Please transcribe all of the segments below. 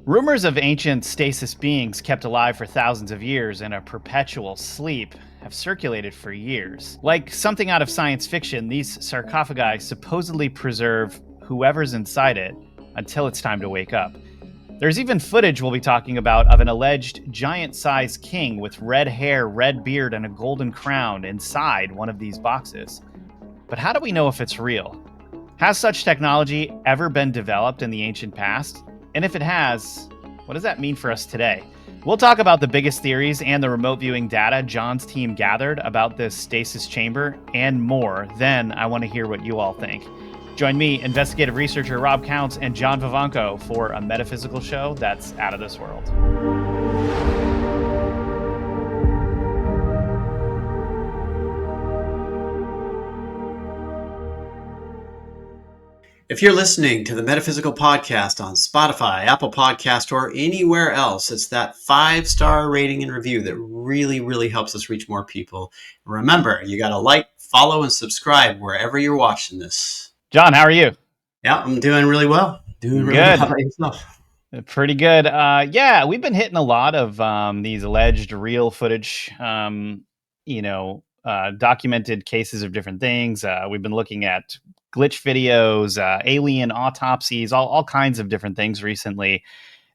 Rumors of ancient stasis beings kept alive for thousands of years in a perpetual sleep have circulated for years. Like something out of science fiction, these sarcophagi supposedly preserve whoever's inside it until it's time to wake up. There's even footage we'll be talking about of an alleged giant-sized king with red hair, red beard, and a golden crown inside one of these boxes. But how do we know if it's real? Has such technology ever been developed in the ancient past? And if it has, what does that mean for us today? We'll talk about the biggest theories and the remote viewing data John's team gathered about this stasis chamber and more. Then I want to hear what you all think. Join me, investigative researcher Rob Counts and John Vivanco, for a metaphysical show that's out of this world. If you're listening to the Metaphysical Podcast on Spotify, Apple Podcast, or anywhere else, it's that 5-star rating and review that really, really helps us reach more people. Remember, you got to like, follow, and subscribe wherever you're watching this. John, how are you? Yeah, I'm doing really well. Doing really good. Well. How about yourself? Pretty good. Yeah, we've been hitting a lot of these alleged real footage, documented cases of different things. We've been looking at glitch videos, alien autopsies, all kinds of different things recently.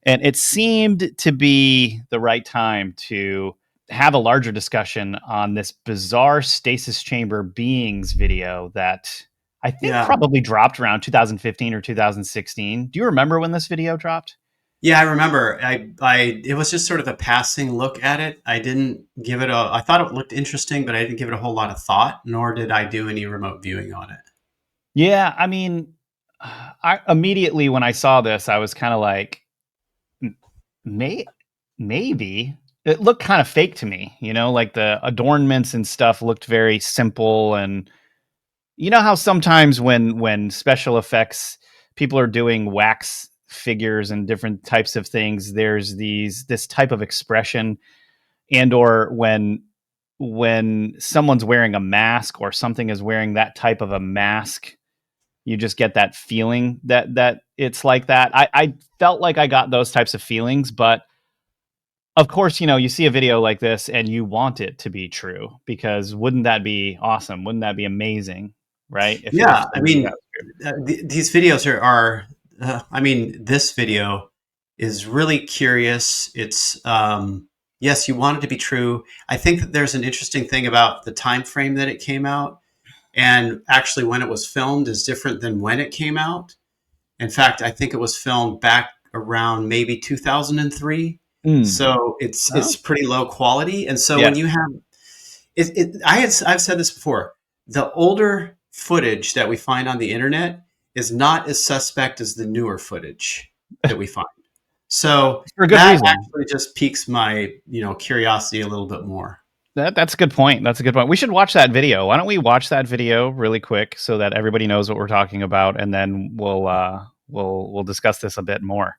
And it seemed to be the right time to have a larger discussion on this bizarre stasis chamber beings video that I think probably dropped around 2015 or 2016. Do you remember when this video dropped? Yeah, I remember. It was just sort of a passing look at it. I didn't give it I thought it looked interesting, but I didn't give it a whole lot of thought, nor did I do any remote viewing on it. Yeah, I mean, I immediately when I saw this, I was kind of like, maybe. It looked kind of fake to me, like the adornments and stuff looked very simple. And you know how sometimes when special effects, people are doing wax figures and different types of things, there's this type of expression, and or when someone's wearing a mask or something is wearing that type of a mask, you just get that feeling that it's like that. I felt like I got those types of feelings, but of course, you see a video like this and you want it to be true, because wouldn't that be awesome? Wouldn't that be amazing? Right? Yeah. I mean, these videos are this video is really curious. It's, yes, you want it to be true. I think that there's an interesting thing about the time frame that it came out. And actually, when it was filmed is different than when it came out. In fact, I think it was filmed back around maybe 2003. So it's pretty low quality. And so when you have I've said this before, the older footage that we find on the internet is not as suspect as the newer footage that we find. So that actually just piques my curiosity a little bit more. That's a good point. We should watch that video. Why don't we watch that video really quick so that everybody knows what we're talking about, and then we'll discuss this a bit more.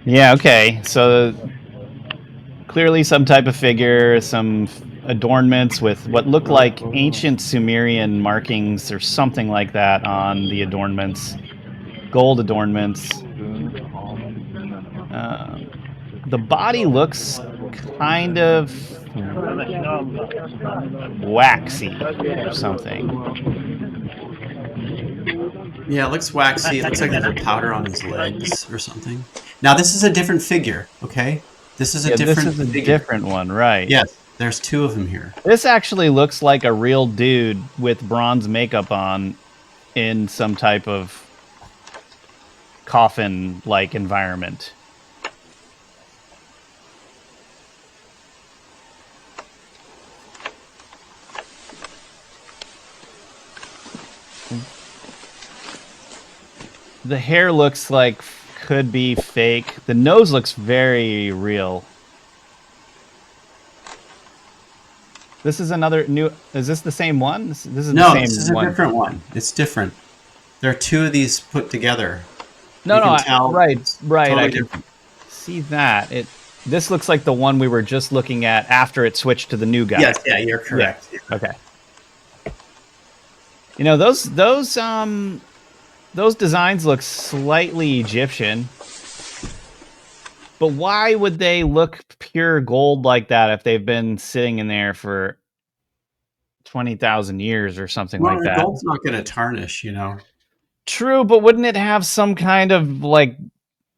Yeah, okay. So clearly some type of figure, some adornments with what look like ancient Sumerian markings or something like that on the adornments. Gold adornments. The body looks kind of waxy or something. Yeah, it looks waxy. It looks like there's a powder on his legs or something. Now, this is a different figure, okay? This is a different one, right? Yes, there's two of them here. This actually looks like a real dude with bronze makeup on in some type of coffin-like environment. The hair looks like could be fake. The nose looks very real. This is another new... Is this the same one? This is no, the same this is one. A different one. It's different. There are two of these put together. Right. Totally I can see that. This looks like the one we were just looking at after it switched to the new guy. Yes, yeah, you're correct. Yeah. Okay. You know, those Those designs look slightly Egyptian, but why would they look pure gold like that if they've been sitting in there for 20,000 years or something Well, like the that? gold's not going to tarnish, you know. True, but wouldn't it have some kind of like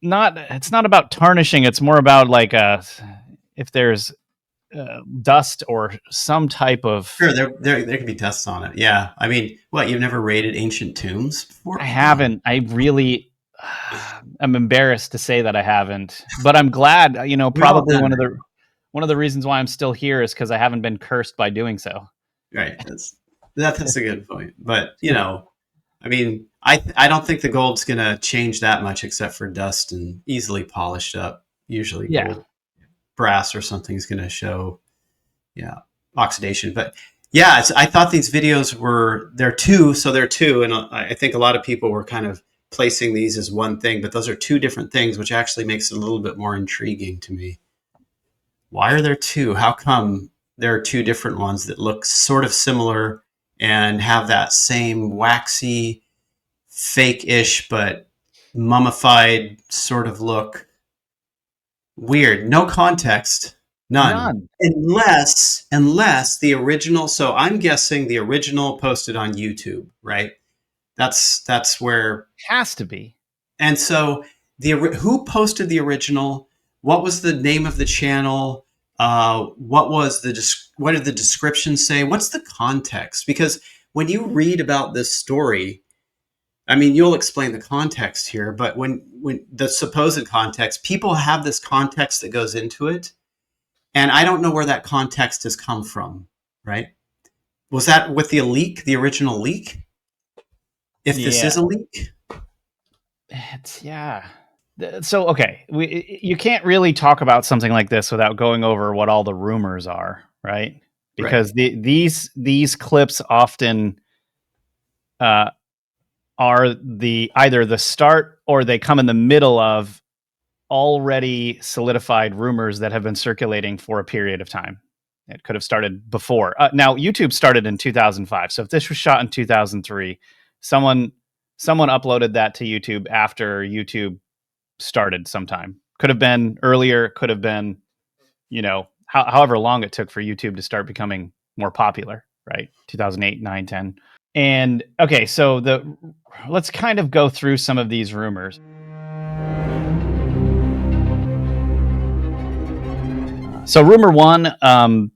not it's not about tarnishing, it's more about like if there's dust or some type of Sure, there can be tests on it. Yeah, I mean, what, you've never raided ancient tombs I before? Come on. haven't. I really I'm embarrassed to say that I haven't, but I'm glad, We've all probably done one of the reasons why I'm still here is cuz I haven't been cursed by doing so. it, right? That's a good point. But you know, I mean, I don't think the gold's going to change that much, except for dust and easily polished up. Usually, Yeah. gold, brass, or something is going to show, yeah, oxidation. But yeah, I thought these videos were they're two, so they're two, and I think a lot of people were kind of placing these as one thing, but those are two different things, which actually makes it a little bit more intriguing to me. Why are there two? How come there are two different ones that look sort of similar and have that same waxy, fake-ish but mummified sort of look? Weird. No context. None. None. Unless the original. So I'm guessing the original posted on YouTube, right? That's where. Has to be. And so the who posted the original? What was the name of the channel? What did the description say? What's the context? Because when you read about this story, I mean, you'll explain the context here, but when the supposed context, people have this context that goes into it, and I don't know where that context has come from. Right? Was that with the leak, the original leak? If this Yeah. is a leak, It's yeah. So okay, you can't really talk about something like this without going over what all the rumors are, right? right? Because these clips often uh, are the either the start or they come in the middle of already solidified rumors that have been circulating for a period of time. It could have started before. Now, YouTube started in 2005, so if this was shot in 2003, someone someone uploaded that to YouTube after YouTube started sometime. Could have been earlier, could have been, however long it took for YouTube to start becoming more popular, right? 2008, 9, 10. And okay, so let's kind of go through some of these rumors. So, rumor one,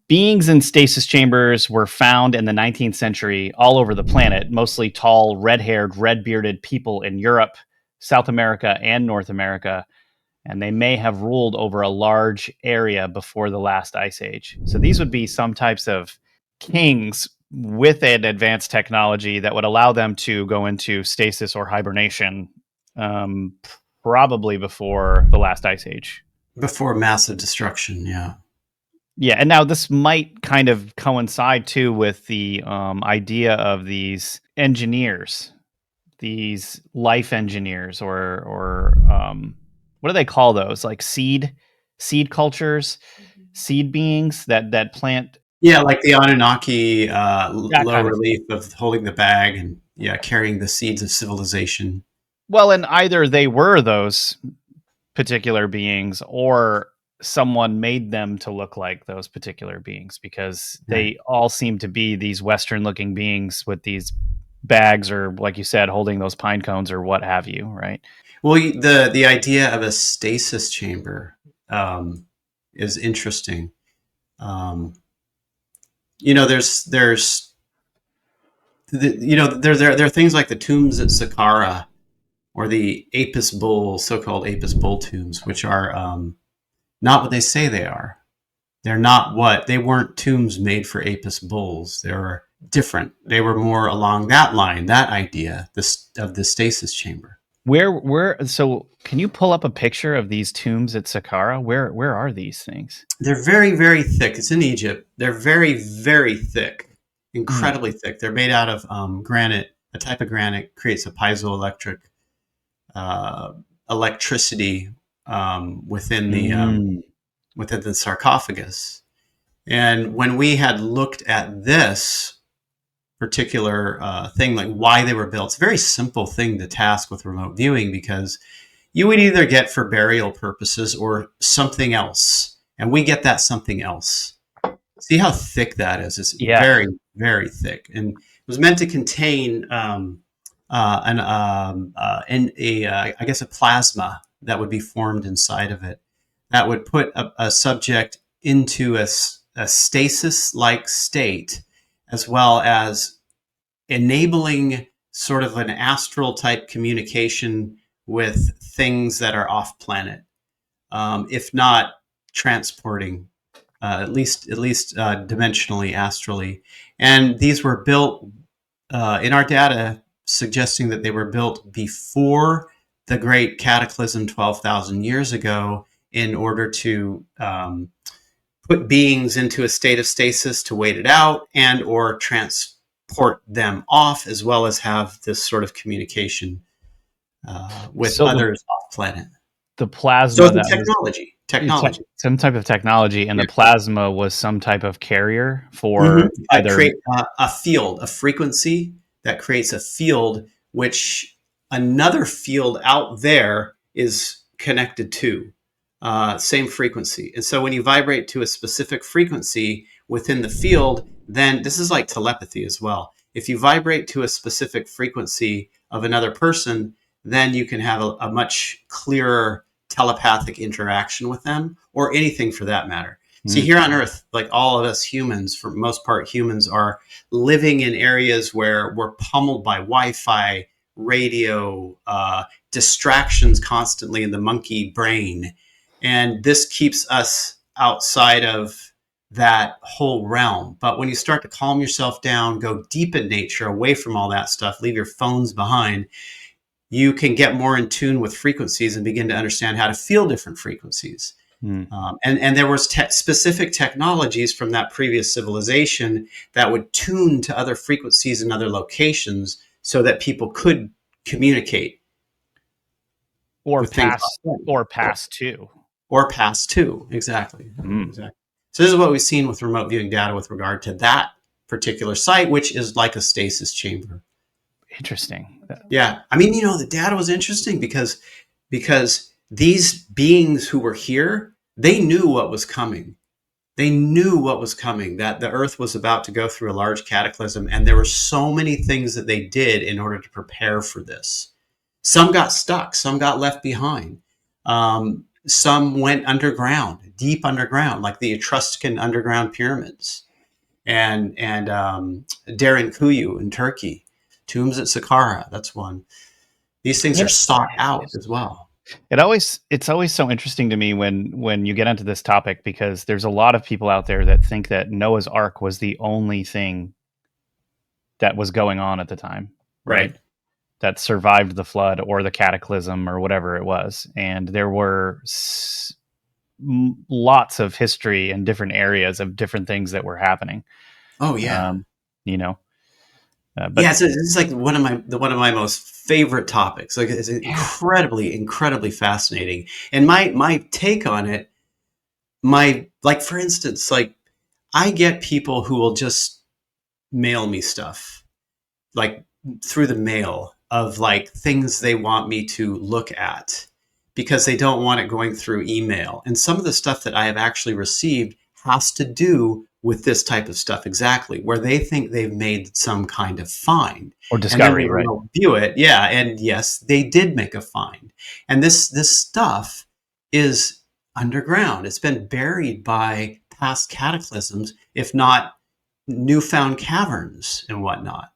beings in stasis chambers were found in the 19th century all over the planet, mostly tall, red haired, red bearded people in Europe, South America, and North America. And they may have ruled over a large area before the last ice age. So, these would be some types of kings with an advanced technology that would allow them to go into stasis or hibernation, um, probably before the last ice age. Before massive destruction, yeah. Yeah, and now this might kind of coincide too with the idea of these engineers, these life engineers, or what do they call those? Like seed cultures, seed beings that plant Yeah, like the Anunnaki that low kind of thing. relief of holding the bag and yeah, carrying the seeds of civilization. Well, and either they were those particular beings or someone made them to look like those particular beings because Right. they all seem to be these western looking beings with these bags or like you said holding those pine cones or what have you, right? Well, the idea of a stasis chamber um, is interesting. Um, there's there are things like the tombs at Saqqara or the Apis bull, so-called Apis bull tombs, which are not what they say they are. They're not what they weren't tombs made for Apis bulls. They were different. They were more along that line, that idea, this of the stasis chamber. Where so can you pull up a picture of these tombs at Saqqara? Where are these things? They're very, very thick. It's in Egypt. They're very, very thick, Mm. incredibly thick. They're made out of granite. A type of granite creates a piezoelectric uh, electricity Mm. within the sarcophagus. And when we had looked at this, particular thing, like why they were built. It's a very simple thing to task with remote viewing, because you would either get for burial purposes or something else. And we get that something else. See how thick that is? It's Yeah. very, very thick. And it was meant to contain I guess, a plasma that would be formed inside of it that would put a subject into a stasis-like state, as well as enabling sort of an astral type communication with things that are off planet, if not transporting, at least dimensionally, astrally. And these were built in our data, suggesting that they were built before the great cataclysm 12,000 years ago, in order to put beings into a state of stasis to wait it out and or transport them off, as well as have this sort of communication with So others off planet. the So plasma the that was technology. some type of technology, and Yeah. the plasma was some type of carrier for either. Create a field, a frequency that creates a field which another field out there is connected to. Same frequency. And so when you vibrate to a specific frequency within the field, then this is like telepathy as well. If you vibrate to a specific frequency of another person, then you can have a much clearer telepathic interaction with them, or anything for that matter. See, here on Earth, like all of us humans, for most part, humans are living in areas where we're pummeled by Wi-Fi, radio, distractions constantly in the monkey brain. And this keeps us outside of that whole realm. But when you start to calm yourself down, go deep in nature, away from all that stuff, leave your phones behind, you can get more in tune with frequencies and begin to understand how to feel different frequencies. And there was specific technologies from that previous civilization that would tune to other frequencies in other locations so that people could communicate or with things pass to. or pass to. Exactly. Exactly. So this is what we've seen with remote viewing data with regard to that particular site, which is like a stasis chamber. Interesting. Yeah. I mean, the data was interesting because these beings who were here, they knew what was coming. They knew what was coming, that the Earth was about to go through a large cataclysm. And there were so many things that they did in order to prepare for this. Some got stuck. Some got left behind. Some went underground, deep underground, like the Etruscan underground pyramids and Derinkuyu in Turkey. Tombs at Saqqara, that's one. These things are sought out as well. It's always so interesting to me when you get into this topic, because there's a lot of people out there that think that Noah's Ark was the only thing that was going on at the time, right? That survived the flood or the cataclysm or whatever it was. And there were lots of history and different areas of different things that were happening. Oh yeah. But yeah, it's like one of my most favorite topics. Like, it's incredibly fascinating. And my take on it, like, for instance, like, I get people who will just mail me stuff, like, through the mail, of like things they want me to look at because they don't want it going through email. And some of the stuff that I have actually received has to do with this type of stuff, exactly, where they think they've made some kind of find or discovery, and right? View it, yeah, and yes, they did make a find, and this stuff is underground. It's been buried by past cataclysms, if not newfound caverns and whatnot.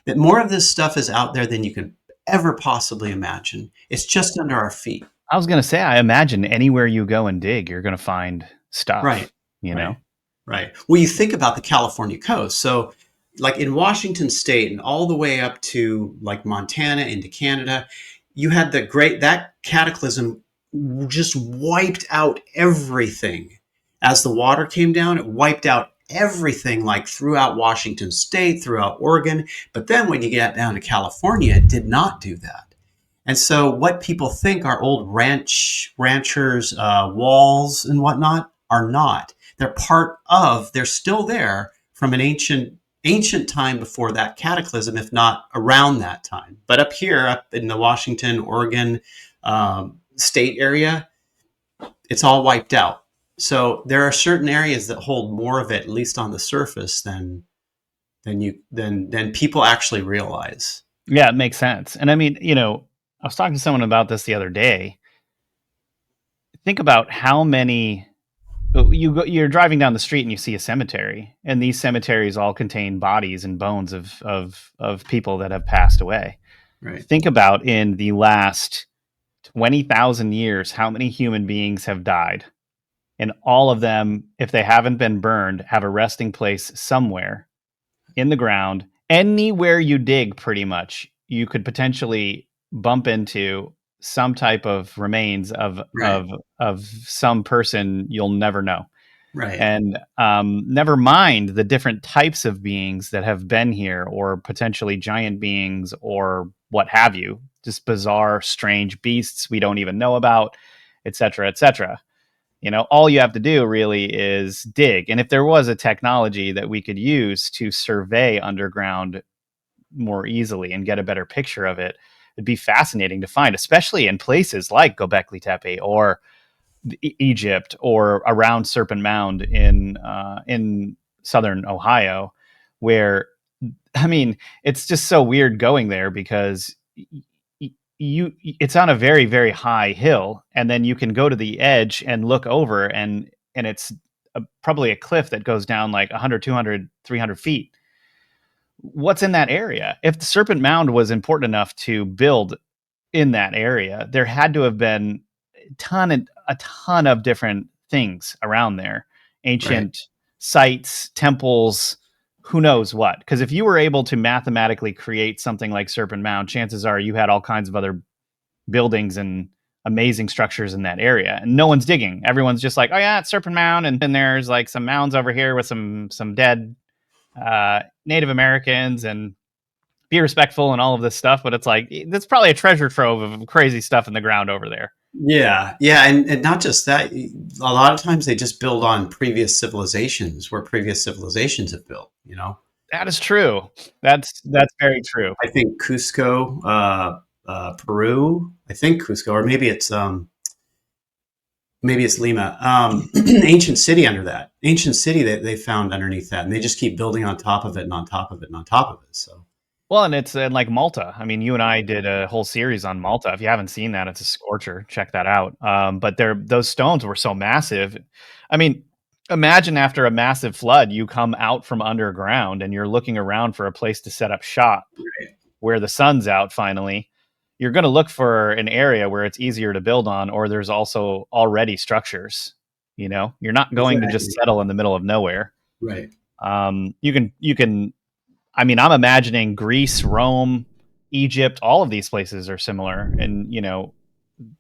That more of this stuff is out there than you can ever possibly imagine. It's just under our feet. I was going to say, I imagine anywhere you go and dig, you're going to find stuff. Right. Know? Right. Well, you think about the California coast. So, like in Washington State and all the way up to like Montana into Canada, you had that cataclysm just wiped out everything. As the water came down, it wiped out everything, like throughout Washington State, throughout Oregon. But then when you get down to California, it did not do that. And so what people think are old ranchers' walls and whatnot are not. They're still there from an ancient ancient time before that cataclysm, if not around that time. But up here, up in the Washington, Oregon state area, it's all wiped out. So there are certain areas that hold more of it, at least on the surface, than people actually realize. Yeah, it makes sense. And I mean, I was talking to someone about this the other day. Think about how many you're driving down the street and you see a cemetery, and these cemeteries all contain bodies and bones of people that have passed away. Right. Think about in the last 20,000 years how many human beings have died, and all of them, if they haven't been burned, have a resting place somewhere in the ground. Anywhere you dig, pretty much, you could potentially bump into some type of remains of Right. of some person you'll never know. Right. And never mind the different types of beings that have been here, or potentially giant beings, or what have you, just bizarre, strange beasts we don't even know about, etc., etc. All you have to do really is dig. And if there was a technology that we could use to survey underground more easily and get a better picture of it, it'd be fascinating to find, especially in places like Göbekli Tepe or Egypt, or around Serpent Mound in southern Ohio, where, I mean, it's just so weird going there because it's on a very, very high hill, and then you can go to the edge and look over, and it's probably a cliff that goes down like 100, 200, 300 feet. What's in that area? If the Serpent Mound was important enough to build in that area, there had to have been a ton of different things around there, Right. ancient sites, temples, who knows what. Because if you were able to mathematically create something like Serpent Mound, chances are you had all kinds of other buildings and amazing structures in that area, and no one's digging. Everyone's just like, oh yeah, it's Serpent Mound, and then there's like some mounds over here with some dead Native Americans, and be respectful and all of this stuff. But it's like, that's probably a treasure trove of crazy stuff in the ground over there. Yeah, yeah, and not just that. A lot of times they just build on previous civilizations where previous civilizations have built. That is true. That's very true. I think Cusco, Peru. I think Cusco, or maybe it's Lima. Ancient city under that. Ancient city that they found underneath that, and they just keep building on top of it and on top of it and on top of it. So Well, and it's in like Malta. I mean, you and I did a whole series on Malta. If you haven't seen that, it's a scorcher. Check that out. But those stones were so massive. I mean, imagine after a massive flood, you come out from underground and you're looking around for a place to set up shop where the sun's out finally. You're going to look for an area where it's easier to build on, or there's also already structures. You're not going to just exactly. settle in the middle of nowhere. Right. You can. I mean, I'm imagining Greece, Rome, Egypt, all of these places are similar. And,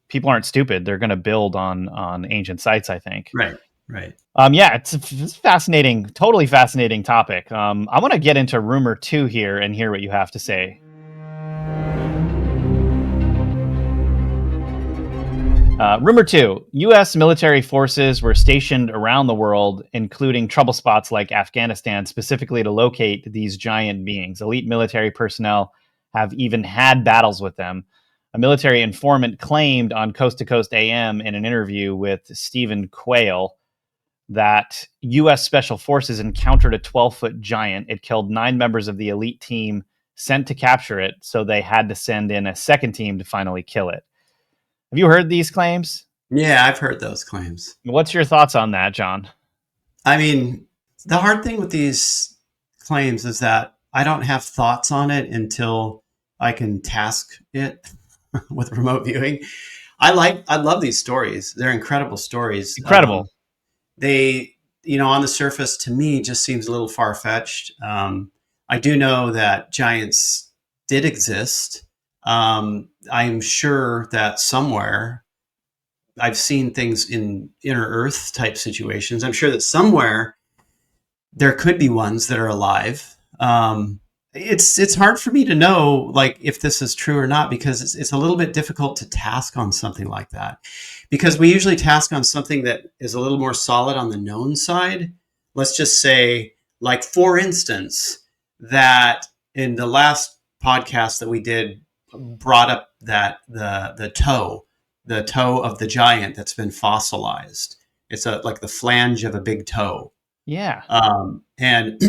people aren't stupid. They're going to build on ancient sites, I think. Right. Right. Yeah, it's a fascinating, totally fascinating topic. I want to get into rumor 2 here and hear what you have to say. Rumor 2, U.S. military forces were stationed around the world, including trouble spots like Afghanistan, specifically to locate these giant beings. Elite military personnel have even had battles with them. A military informant claimed on Coast to Coast AM in an interview with Stephen Quayle that U.S. Special Forces encountered a 12-foot giant. It killed 9 members of the elite team sent to capture it, so they had to send in a second team to finally kill it. Have you heard these claims? Yeah, I've heard those claims. What's your thoughts on that, John? I mean, the hard thing with these claims is that I don't have thoughts on it until I can task it with remote viewing. I love these stories. They're incredible stories. Incredible. They, on the surface, to me, just seems a little far fetched. I do know that giants did exist. I'm sure that somewhere I've seen things in inner Earth type situations. I'm sure that somewhere there could be ones that are alive. It's hard for me to know like if this is true or not, because it's a little bit difficult to task on something like that, because we usually task on something that is a little more solid on the known side. Let's just say, like, for instance, that in the last podcast that we did brought up that the toe of the giant that's been fossilized. It's like the flange of a big toe. Yeah. And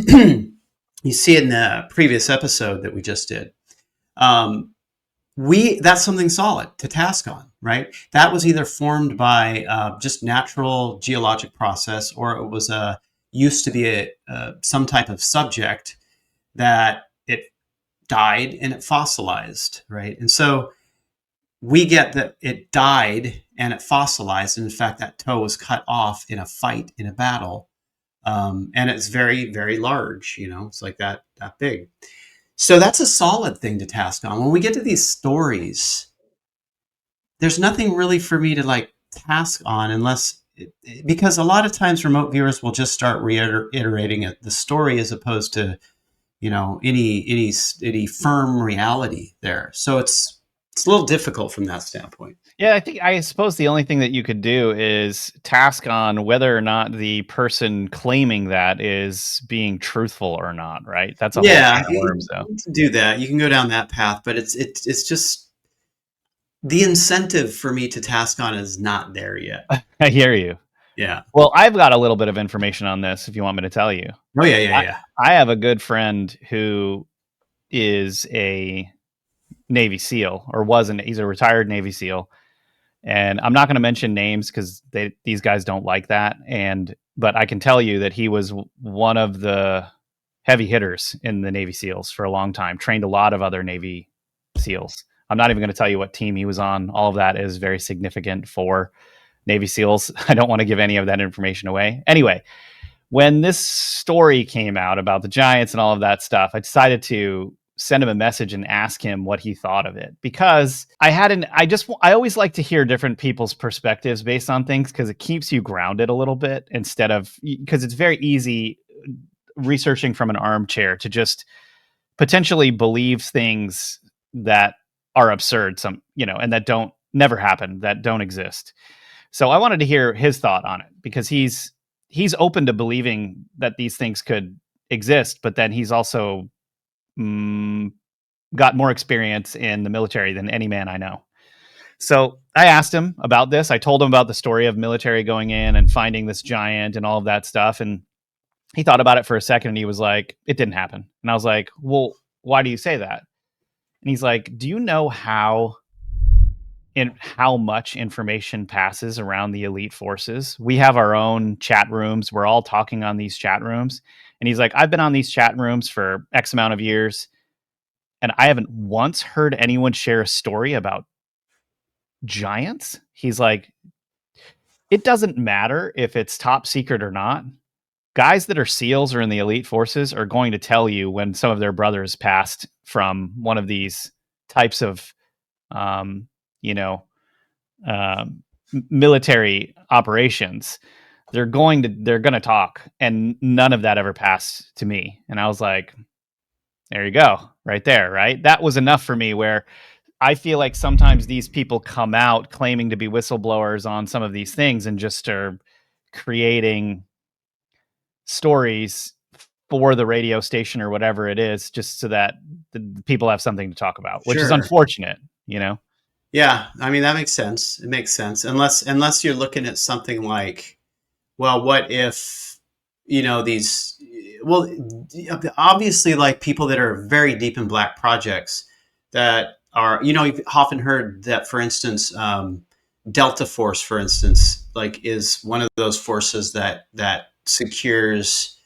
you see in the previous episode that we just did, that's something solid to task on, right? That was either formed by just natural geologic process, or it was used to be some type of subject that it died and it fossilized, right? And so we get that it died and it fossilized. And in fact, that toe was cut off in a fight, in a battle. And it's very, very large, it's like that big. So that's a solid thing to task on. When we get to these stories, there's nothing really for me to like task on because a lot of times remote viewers will just start reiterating the story as opposed to, any firm reality there. So it's a little difficult from that standpoint. Yeah, I suppose the only thing that you could do is task on whether or not the person claiming that is being truthful or not, right? That's a whole can of worms, though. You can do that. You can go down that path, but it's just the incentive for me to task on is not there yet. I hear you. Yeah. Well, I've got a little bit of information on this if you want me to tell you. Oh, yeah. I have a good friend who is a Navy SEAL, or he's a retired Navy SEAL. And I'm not going to mention names because these guys don't like that. But I can tell you that he was one of the heavy hitters in the Navy SEALs for a long time, trained a lot of other Navy SEALs. I'm not even going to tell you what team he was on. All of that is very significant for Navy SEALs. I don't want to give any of that information away. Anyway, when this story came out about the giants and all of that stuff, I decided to send him a message and ask him what he thought of it, because I always like to hear different people's perspectives based on things, because it keeps you grounded a little bit, because it's very easy researching from an armchair to just potentially believe things that are absurd, and that never happen, that don't exist. So I wanted to hear his thought on it, because he's open to believing that these things could exist, but then he's also got more experience in the military than any man I know. So I asked him about this. I told him about the story of military going in and finding this giant and all of that stuff. And he thought about it for a second and he was like, it didn't happen. And I was like, well, why do you say that? And he's like, do you know how much information passes around the elite forces? We have our own chat rooms. We're all talking on these chat rooms. And he's like, I've been on these chat rooms for X amount of years, and I haven't once heard anyone share a story about giants. He's like, it doesn't matter if it's top secret or not. Guys that are SEALs or in the elite forces are going to tell you when some of their brothers passed from one of these types of, military operations. They're going to talk, and none of that ever passed to me. And I was like, there you go, right there, right? That was enough for me, where I feel like sometimes these people come out claiming to be whistleblowers on some of these things and just are creating stories for the radio station or whatever it is, just so that the people have something to talk about, which is unfortunate, Yeah, I mean, that makes sense. It makes sense. Unless you're looking at something like, well, what if, obviously, like people that are very deep in black projects that are, you've often heard that, for instance, Delta Force, for instance, like is one of those forces that secures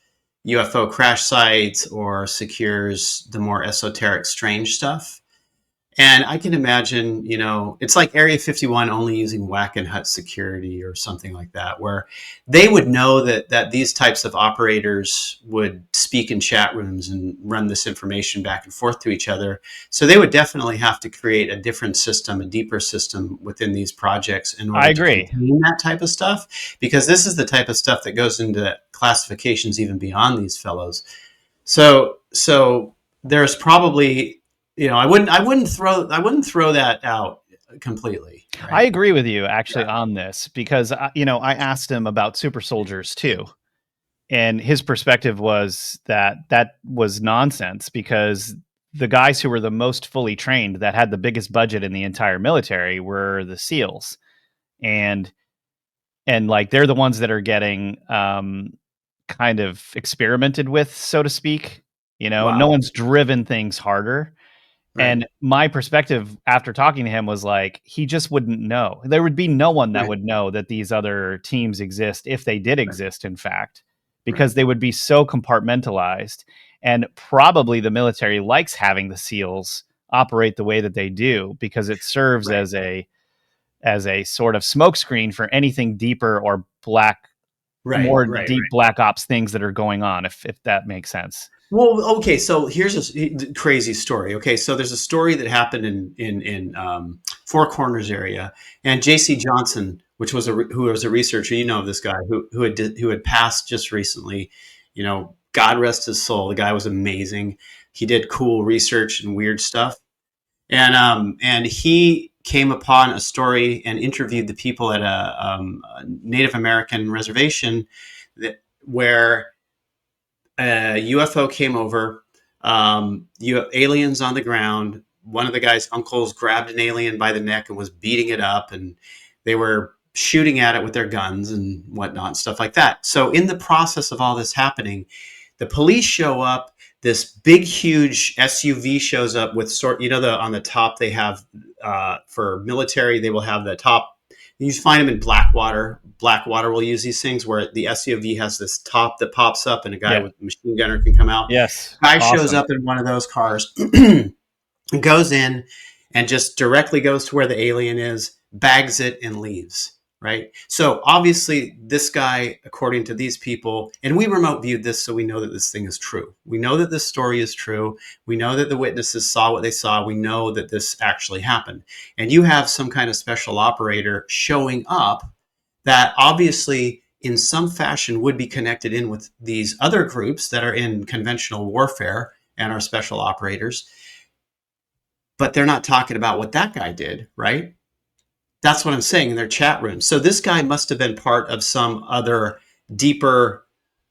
UFO crash sites or secures the more esoteric, strange stuff. And I can imagine, it's like Area 51 only using Whack and Hut security or something like that, where they would know that these types of operators would speak in chat rooms and run this information back and forth to each other. So they would definitely have to create a different system, a deeper system within these projects in order to contain that type of stuff, because this is the type of stuff that goes into classifications even beyond these fellows. So there's probably, I wouldn't throw that out completely. Right? I agree with you actually on this, because I asked him about super soldiers too, and his perspective was that that was nonsense, because the guys who were the most fully trained, that had the biggest budget in the entire military, were the SEALs. And like they're the ones that are getting kind of experimented with, so to speak. No Wow. one's driven things harder. Right. And my perspective after talking to him was like, he just wouldn't know. There would be no one that Right. would know that these other teams exist, if they did Right. exist, in fact, because Right. they would be so compartmentalized. And probably the military likes having the SEALs operate the way that they do, because it serves Right. as a sort of smokescreen for anything deeper or Right. more Right. deep black ops things that are going on, if that makes sense. Well, okay. So here's a crazy story. Okay, so there's a story that happened in Four Corners area, and J.C. Johnson, who was a researcher, this guy who had passed just recently. God rest his soul. The guy was amazing. He did cool research and weird stuff, and he came upon a story and interviewed the people at a Native American reservation where a UFO came over. You have aliens on the ground. One of the guy's uncles grabbed an alien by the neck and was beating it up, and they were shooting at it with their guns and whatnot, and stuff like that. So, in the process of all this happening, the police show up. This big, huge SUV shows up with on the top they have for military. They will have the top. You find them in Blackwater. Blackwater will use these things where the SUV has this top that pops up, and a guy Yeah. with a machine gunner can come out. Yes. Guy shows Awesome. up in one of those cars, goes in, and just directly goes to where the alien is, bags it, and leaves. Right. So obviously, this guy, according to these people, and we remote viewed this, so we know that this thing is true. We know that this story is true. We know that the witnesses saw what they saw. We know that this actually happened. And you have some kind of special operator showing up that obviously, in some fashion, would be connected in with these other groups that are in conventional warfare and are special operators. But they're not talking about what that guy did, right? That's what I'm saying in their chat room. So this guy must have been part of some other deeper,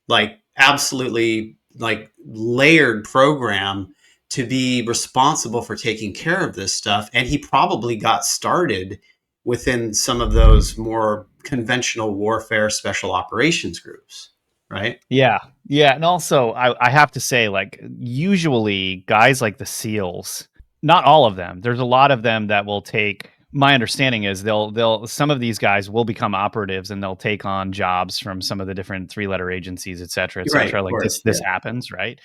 like absolutely like layered program to be responsible for taking care of this stuff. And he probably got started within some of those more conventional warfare special operations groups, right? Yeah. Yeah. And also, I have to say, like, usually guys like the SEALs, not all of them, there's a lot of them that will take. My understanding is some of these guys will become operatives, and they'll take on jobs from some of the different three-letter agencies, et cetera, et Right, cetera. of Like course. this happens, right?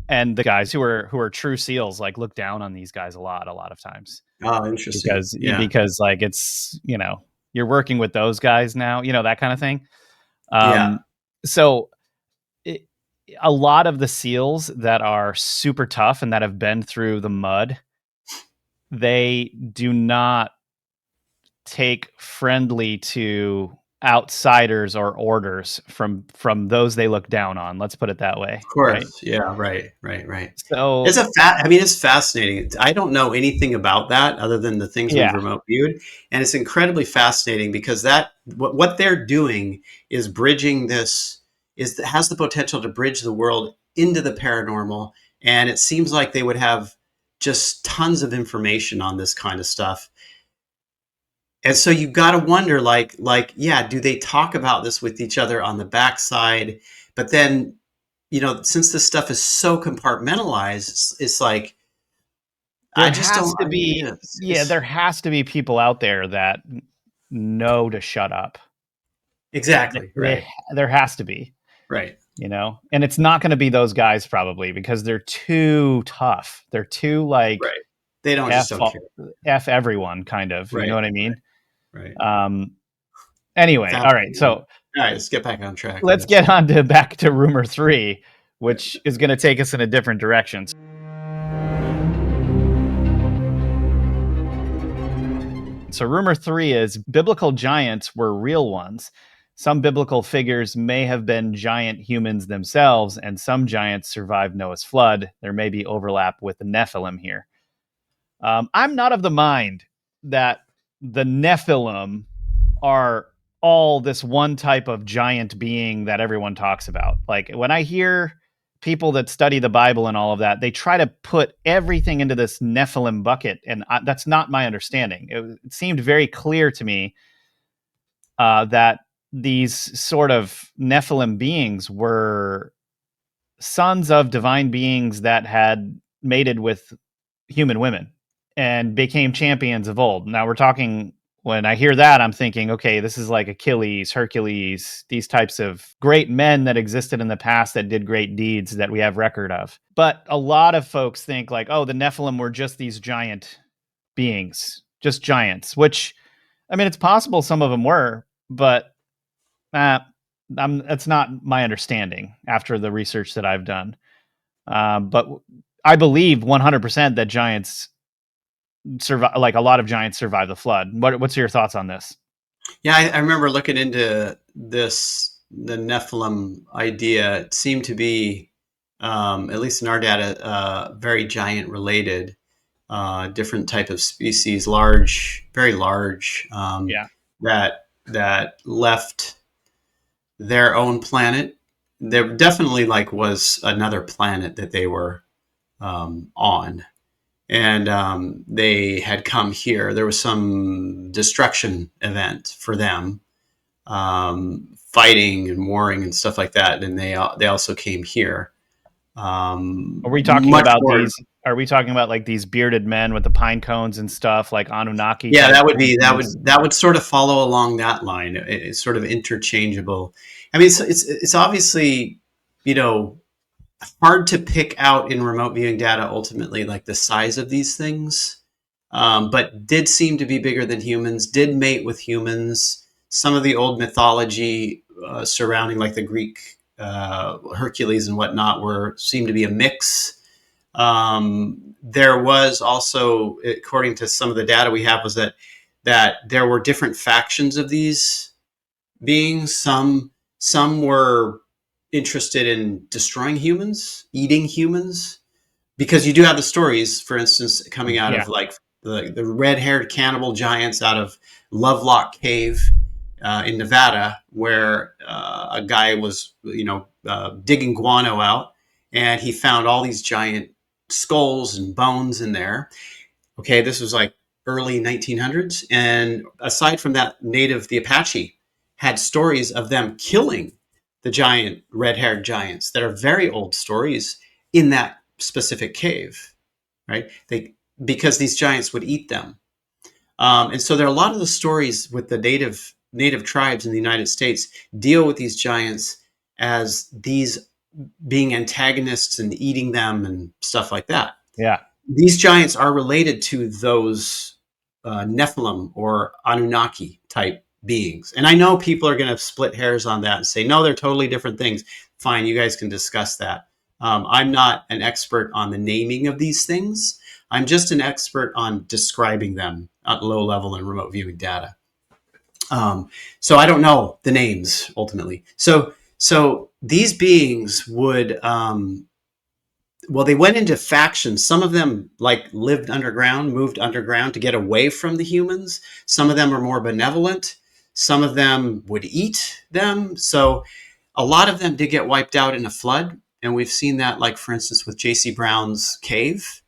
And the guys who are true SEALs, like, look down on these guys a lot of times, Oh, interesting. because Yeah. like it's, you're working with those guys now, that kind of thing. Yeah. So it, a lot of the SEALs that are super tough and that have been through the mud, they do not take friendly to outsiders or orders from those they look down on. Let's put it that way, Of right? course. Yeah. Right. Right. Right. So I mean, it's fascinating. I don't know anything about that other than the things we've yeah, remote viewed, and it's incredibly fascinating because what they're doing is bridging this has the potential to bridge the world into the paranormal, and it seems like they would have just tons of information on this kind of stuff. And so you got to wonder, yeah, do they talk about this with each other on the backside? But then, since this stuff is so compartmentalized, it's like I there just has don't. to be there has to be people out there that know to shut up. Exactly They, right, there has to be, right, and it's not going to be those guys, probably, because they're too tough. They're too, like, right. They don't f just don't care. f everyone, kind of. You know Right, what I mean? right. Um. Anyway, all right. Fascinating. So All right, let's get back on track. let's Yes. get on to back to rumor 3, Yeah. which is going to take us in a different direction. So rumor 3 is biblical giants were real ones. Some biblical figures may have been giant humans themselves, and some giants survived Noah's flood. There may be overlap with the Nephilim here. I'm not of the mind that the Nephilim are all this one type of giant being that everyone talks about. Like when I hear people that study the Bible and all of that, they try to put everything into this Nephilim bucket, and that's not my understanding. It seemed very clear to me that these sort of Nephilim beings were sons of divine beings that had mated with human women and became champions of old. Now we're talking, when I hear that, I'm thinking, okay, this is like Achilles, Hercules, these types of great men that existed in the past that did great deeds that we have record of. But a lot of folks think like, oh, the Nephilim were just these giant beings, just giants, which, I mean, it's possible some of them were, but that's not my understanding after the research that I've done. But I believe 100% that giants survive, like a lot of giants survive the flood. What's your thoughts on this? Yeah, I remember looking into this, the Nephilim idea. It seemed to be, at least in our data, very giant related. Different type of species, large, very large, Yeah. that left their own planet. There definitely like was another planet that they were on, and they had come here. There was some destruction event for them, fighting and warring and stuff like that, and they also came here. Are we talking Much about more. these? Are we talking about like these bearded men with the pine cones and stuff, like Anunnaki Yeah, type that would be beings? that would sort of follow along that line. It's sort of interchangeable. I mean, it's obviously, you know, hard to pick out in remote viewing data ultimately like the size of these things, but did seem to be bigger than humans. Did mate with humans. Some of the old mythology surrounding like the Greek Hercules and whatnot were seemed to be a mix. There was also, according to some of the data we have, was that there were different factions of these beings. Some were interested in destroying humans, eating humans, because you do have the stories, for instance, coming out Yeah. of like the red-haired cannibal giants out of Lovelock Cave in Nevada, where a guy was, digging guano out, and he found all these giant skulls and bones in there. Okay, this was like early 1900s, and aside from that, the Apache had stories of them killing the giant red-haired giants that are very old stories in that specific cave, right? Because these giants would eat them. And so there are a lot of the stories with the native tribes in the United States deal with these giants as these being antagonists and eating them and stuff like that. Yeah. These giants are related to those Nephilim or Anunnaki type beings. And I know people are going to split hairs on that and say, no, they're totally different things. Fine, you guys can discuss that. I'm not an expert on the naming of these things. I'm just an expert on describing them at low level and remote viewing data. So I don't know the names ultimately. So these beings would, well, they went into factions. Some of them like lived underground, moved underground to get away from the humans. Some of them are more benevolent. Some of them would eat them. So a lot of them did get wiped out in a flood. And we've seen that, like, for instance, with J.C. Brown's cave,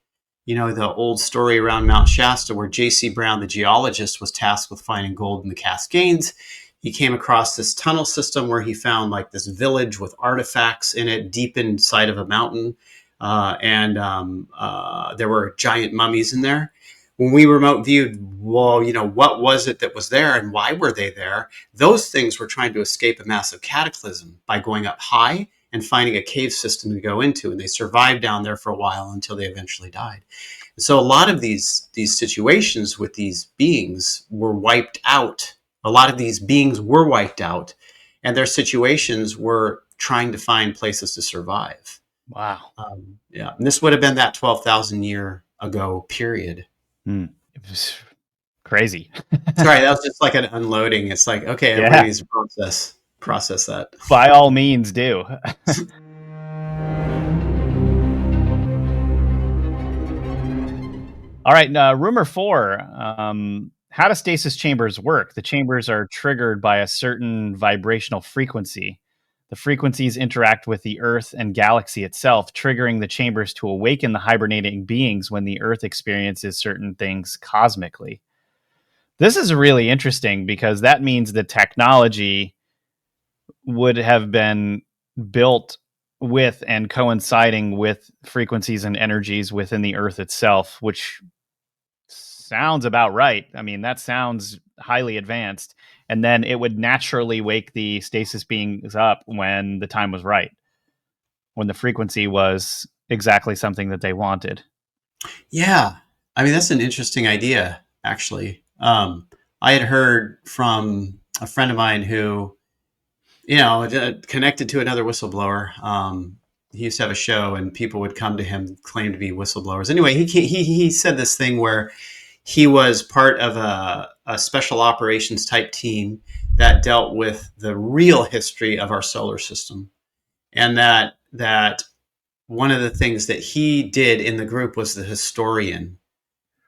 the old story around Mount Shasta where J.C. Brown, the geologist, was tasked with finding gold in the Cascades. He came across this tunnel system where he found like this village with artifacts in it deep inside of a mountain. And there were giant mummies in there. When we remote viewed, well, what was it that was there and why were they there? Those things were trying to escape a massive cataclysm by going up high and finding a cave system to go into. And they survived down there for a while until they eventually died. And so a lot of these situations with these beings were wiped out. A lot of these beings were wiped out, and their situations were trying to find places to survive. Wow. Yeah, and this would have been that 12,000 year ago period. It was crazy. Sorry, that was just like an unloading. It's like, okay, everybody Yeah. needs to process that. By all means, do. All right. Rumor 4. How do stasis chambers work? The chambers are triggered by a certain vibrational frequency. The frequencies interact with the Earth and galaxy itself, triggering the chambers to awaken the hibernating beings when the Earth experiences certain things cosmically. This is really interesting because that means the technology would have been built with and coinciding with frequencies and energies within the Earth itself, which sounds about right. I mean, that sounds highly advanced. And then it would naturally wake the stasis beings up when the time was right, when the frequency was exactly something that they wanted. Yeah. I mean, that's an interesting idea, actually. I had heard from a friend of mine who, connected to another whistleblower. He used to have a show, and people would come to him claim to be whistleblowers. Anyway, he said this thing where he was part of a special operations type team that dealt with the real history of our solar system, and that one of the things that he did in the group was the historian,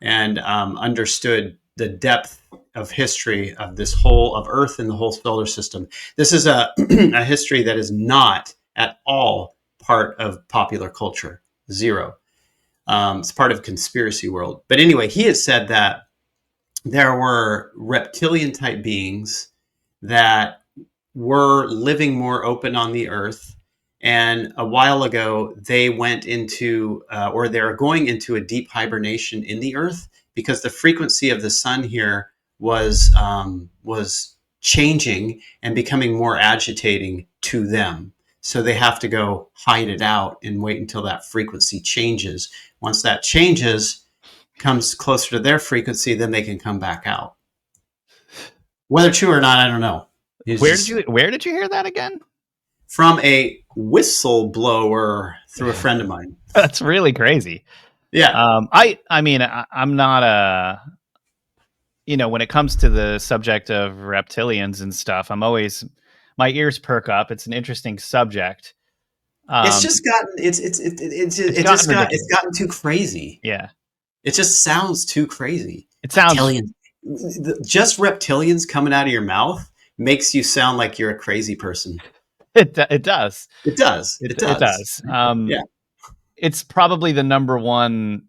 and understood the depth of history of this whole of Earth and the whole solar system. This is a, a history that is not at all part of popular culture. Zero. It's part of conspiracy world. But anyway, he had said that there were reptilian type beings that were living more open on the Earth. And a while ago, they went into, or they're going into a deep hibernation in the Earth because the frequency of the sun here was changing and becoming more agitating to them. So they have to go hide it out and wait until that frequency changes. Once that changes, comes closer to their frequency, then they can come back out. Whether true or not, I don't know. Where did you hear that again? From a whistleblower through a friend of mine. That's really crazy. Yeah. I mean, I'm not a, when it comes to the subject of reptilians and stuff, I'm always, my ears perk up. It's an interesting subject. It's just gotten it's gotten too crazy. Yeah. It just sounds too crazy. It sounds Reptilians. Just reptilians coming out of your mouth makes you sound like you're a crazy person. it does. It does. It does. Yeah. It's probably the number one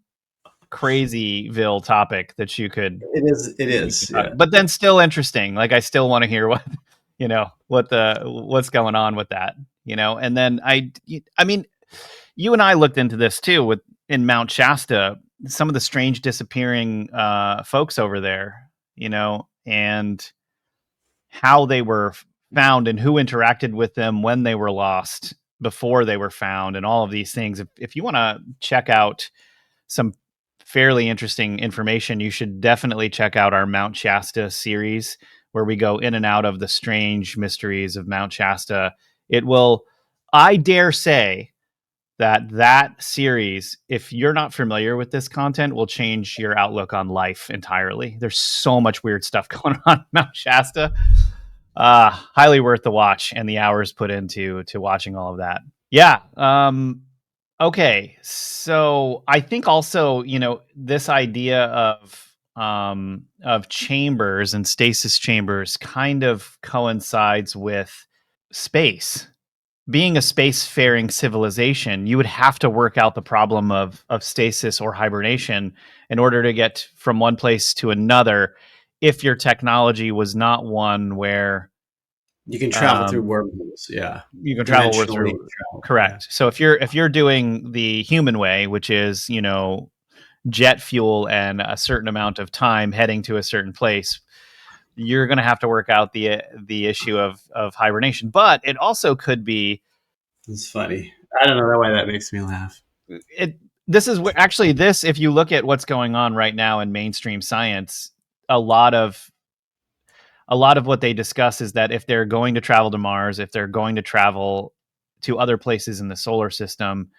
crazyville topic that you could. It is. Yeah. But then still interesting. Like I still want to hear what what's going on with that. And then I mean, you and I looked into this too in Mount Shasta, some of the strange disappearing folks over there, and how they were found and who interacted with them when they were lost, before they were found, and all of these things. If you want to check out some fairly interesting information, you should definitely check out our Mount Shasta series, where we go in and out of the strange mysteries of Mount Shasta. It will, I dare say, that series, if you're not familiar with this content, will change your outlook on life entirely. There's so much weird stuff going on in Mount Shasta. Highly worth the watch and the hours put into watching all of that. Yeah. Okay. So I think also, this idea of chambers and stasis chambers kind of coincides with space. Being a spacefaring civilization, you would have to work out the problem of stasis or hibernation in order to get from one place to another, if your technology was not one where you can travel through wormholes. Yeah, you can travel through. Correct. Yeah. So if you're doing the human way, which is jet fuel and a certain amount of time heading to a certain place, you're going to have to work out the issue of hibernation. But it also could be. It's funny. I don't know why that makes me laugh. This is where actually if you look at what's going on right now in mainstream science, a lot of what they discuss is that if they're going to travel to Mars, if they're going to travel to other places in the solar system,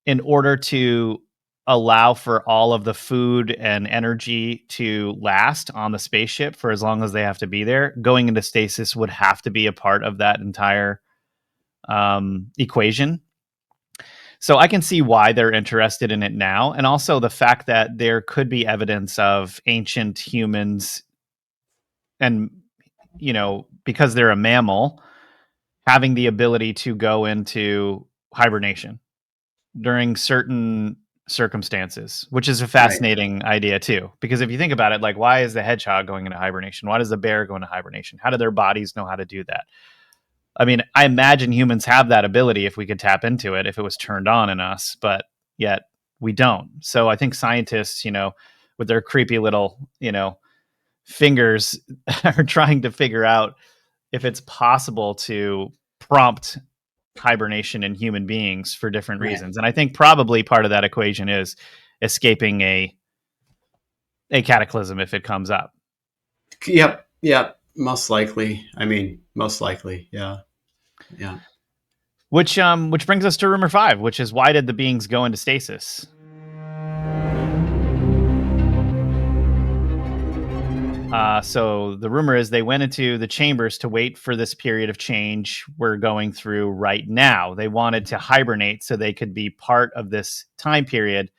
in order to allow for all of the food and energy to last on the spaceship for as long as they have to be there, going into stasis would have to be a part of that entire equation. So I can see why they're interested in it now, and also the fact that there could be evidence of ancient humans, and because they're a mammal, having the ability to go into hibernation during certain circumstances, which is a Right. fascinating idea too. Because if you think about it, like, why is the hedgehog going into hibernation? Why does the bear go into hibernation? How do their bodies know how to do that? I mean, I imagine humans have that ability if we could tap into it, if it was turned on in us, but yet we don't. So I think scientists, with their creepy little, fingers, are trying to figure out if it's possible to prompt hibernation in human beings for different Right. reasons. And I think probably part of that equation is escaping a cataclysm if it comes up. Yep. Yep. Most likely. I mean, most likely. Yeah. Yeah. Which brings us to rumor 5, which is, why did the beings go into stasis? So the rumor is they went into the chambers to wait for this period of change we're going through right now. They wanted to hibernate so they could be part of this time period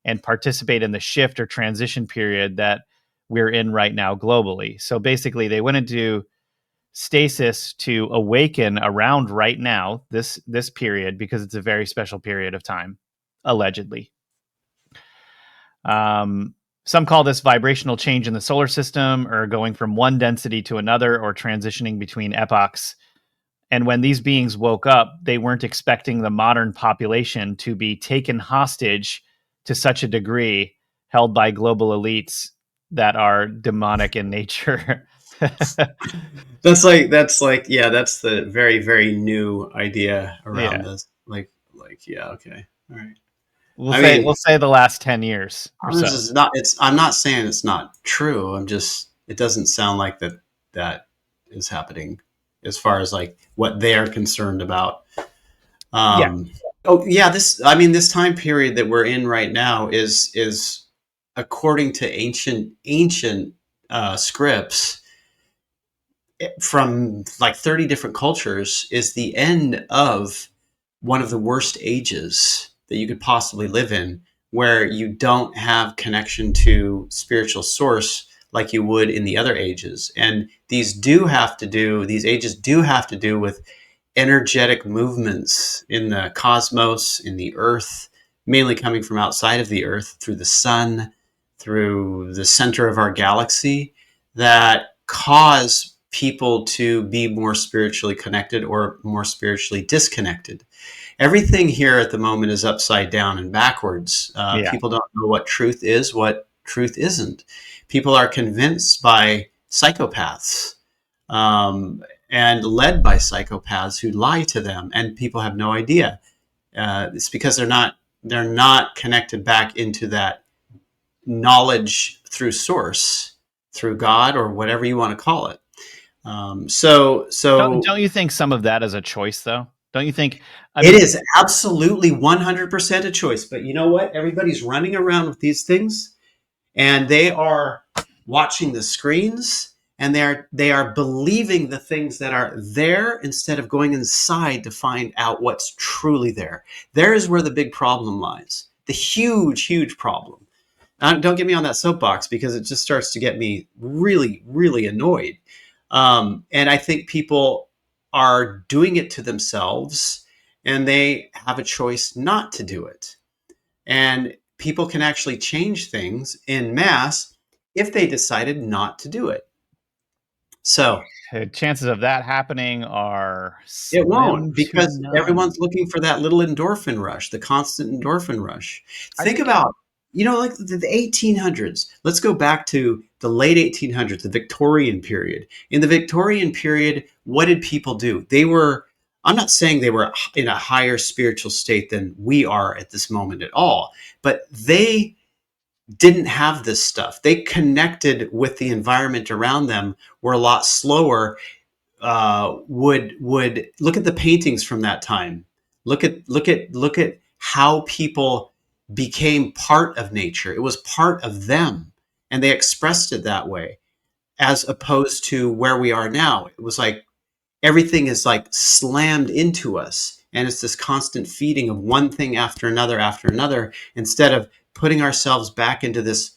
and participate in the shift or transition period that we're in right now globally. So basically, they went into stasis to awaken around right now, this period, because it's a very special period of time, allegedly. Some call this vibrational change in the solar system, or going from one density to another, or transitioning between epochs. And when these beings woke up, they weren't expecting the modern population to be taken hostage to such a degree, held by global elites that are demonic in nature. That's like yeah, that's the very, very new idea around Yeah. this. Like yeah, okay. All right. We'll I say mean, we'll say the last 10 years or this so. is not it's I'm not saying it's not true. I'm just it doesn't sound like that is happening as far as like what they are concerned about. Yeah. Um oh yeah, this time period that we're in right now is according to ancient scripts from like 30 different cultures, is the end of one of the worst ages that you could possibly live in, where you don't have connection to spiritual source like you would in the other ages. And these ages do have to do with energetic movements in the cosmos, in the earth, mainly coming from outside of the earth through the sun, through the center of our galaxy, that cause people to be more spiritually connected or more spiritually disconnected. Everything here at the moment is upside down and backwards. Yeah. People don't know what truth is, what truth isn't. People are convinced by psychopaths, and led by psychopaths who lie to them, and people have no idea. It's because they're not connected back into that knowledge through source, through God or whatever you want to call it. So Don't you think some of that is a choice, though? Don't you think? I it mean, is absolutely 100% a choice. But you know what? Everybody's running around with these things, and they are watching the screens, and they are believing the things that are there instead of going inside to find out what's truly there. There is where the big problem lies. The huge problem. Don't get me on that soapbox, because it just starts to get me really, really annoyed. And I think people are doing it to themselves, and they have a choice not to do it. And people can actually change things in mass if they decided not to do it. So chances of that happening are it won't, slim to because none. everyone's looking for that little endorphin rush, the constant endorphin rush. I Think think. about, like the 1800s. Let's go back to the late 1800s, the Victorian period. In the Victorian period, what did people do? I'm not saying they were in a higher spiritual state than we are at this moment at all, but they didn't have this stuff. They connected with the environment around them, were a lot slower. Would look at the paintings from that time. Look at how people became part of nature. It was part of them, and they expressed it that way, as opposed to where we are now. It was like everything is like slammed into us, And it's this constant feeding of one thing after another, instead of putting ourselves back into this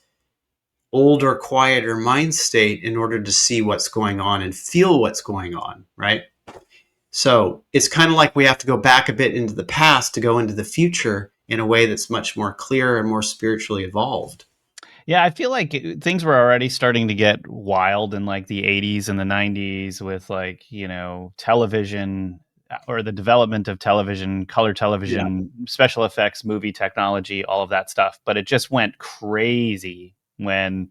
older, quieter mind state in order to see what's going on and feel what's going on, right? So it's kind of like we have to go back a bit into the past to go into the future in a way that's much more clear and more spiritually evolved. Yeah, I feel like things were already starting to get wild in like the 80s and the 90s with like, television or the development of television, color Yeah. television, special effects, movie technology, all of that stuff. But it just went crazy when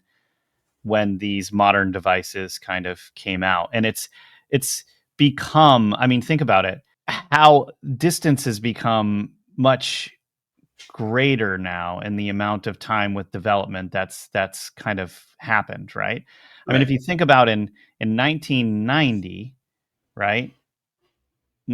these modern devices kind of came out. And it's become, I mean, think about it, how distance has become much greater now in the amount of time with development that's kind of happened, right? I mean, if Right. you think about in 1990, right?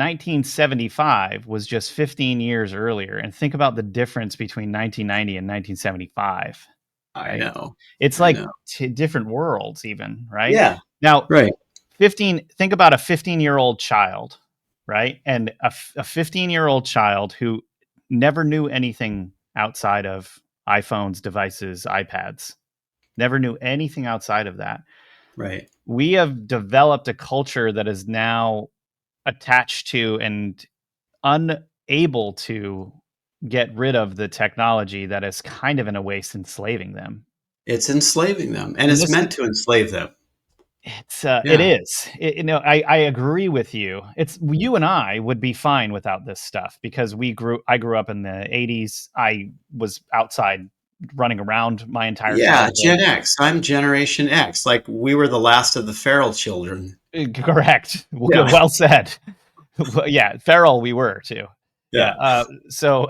1975 was just 15 years earlier, and think about the difference between 1990 and 1975, I right? know. It's I like know. different worlds even, right? Yeah. Now, Right. 15, think about a 15-year-old child, right? And a 15-year-old child who never knew anything outside of iPhones, devices, iPads, never knew anything outside of that. Right. We have developed a culture that is now attached to and unable to get rid of the technology that is kind of in a way enslaving them. It's enslaving them, and And it's this meant to enslave them. it Yeah. is. I agree with you. It's you and I would be fine without this stuff because I grew up in the 80s. I was outside running around my entire Yeah, childhood. Gen X. I'm Generation X. Like we were the last of the feral children. Correct. Yeah. Well said. Well, yeah, feral we were too. Yeah. Yeah. So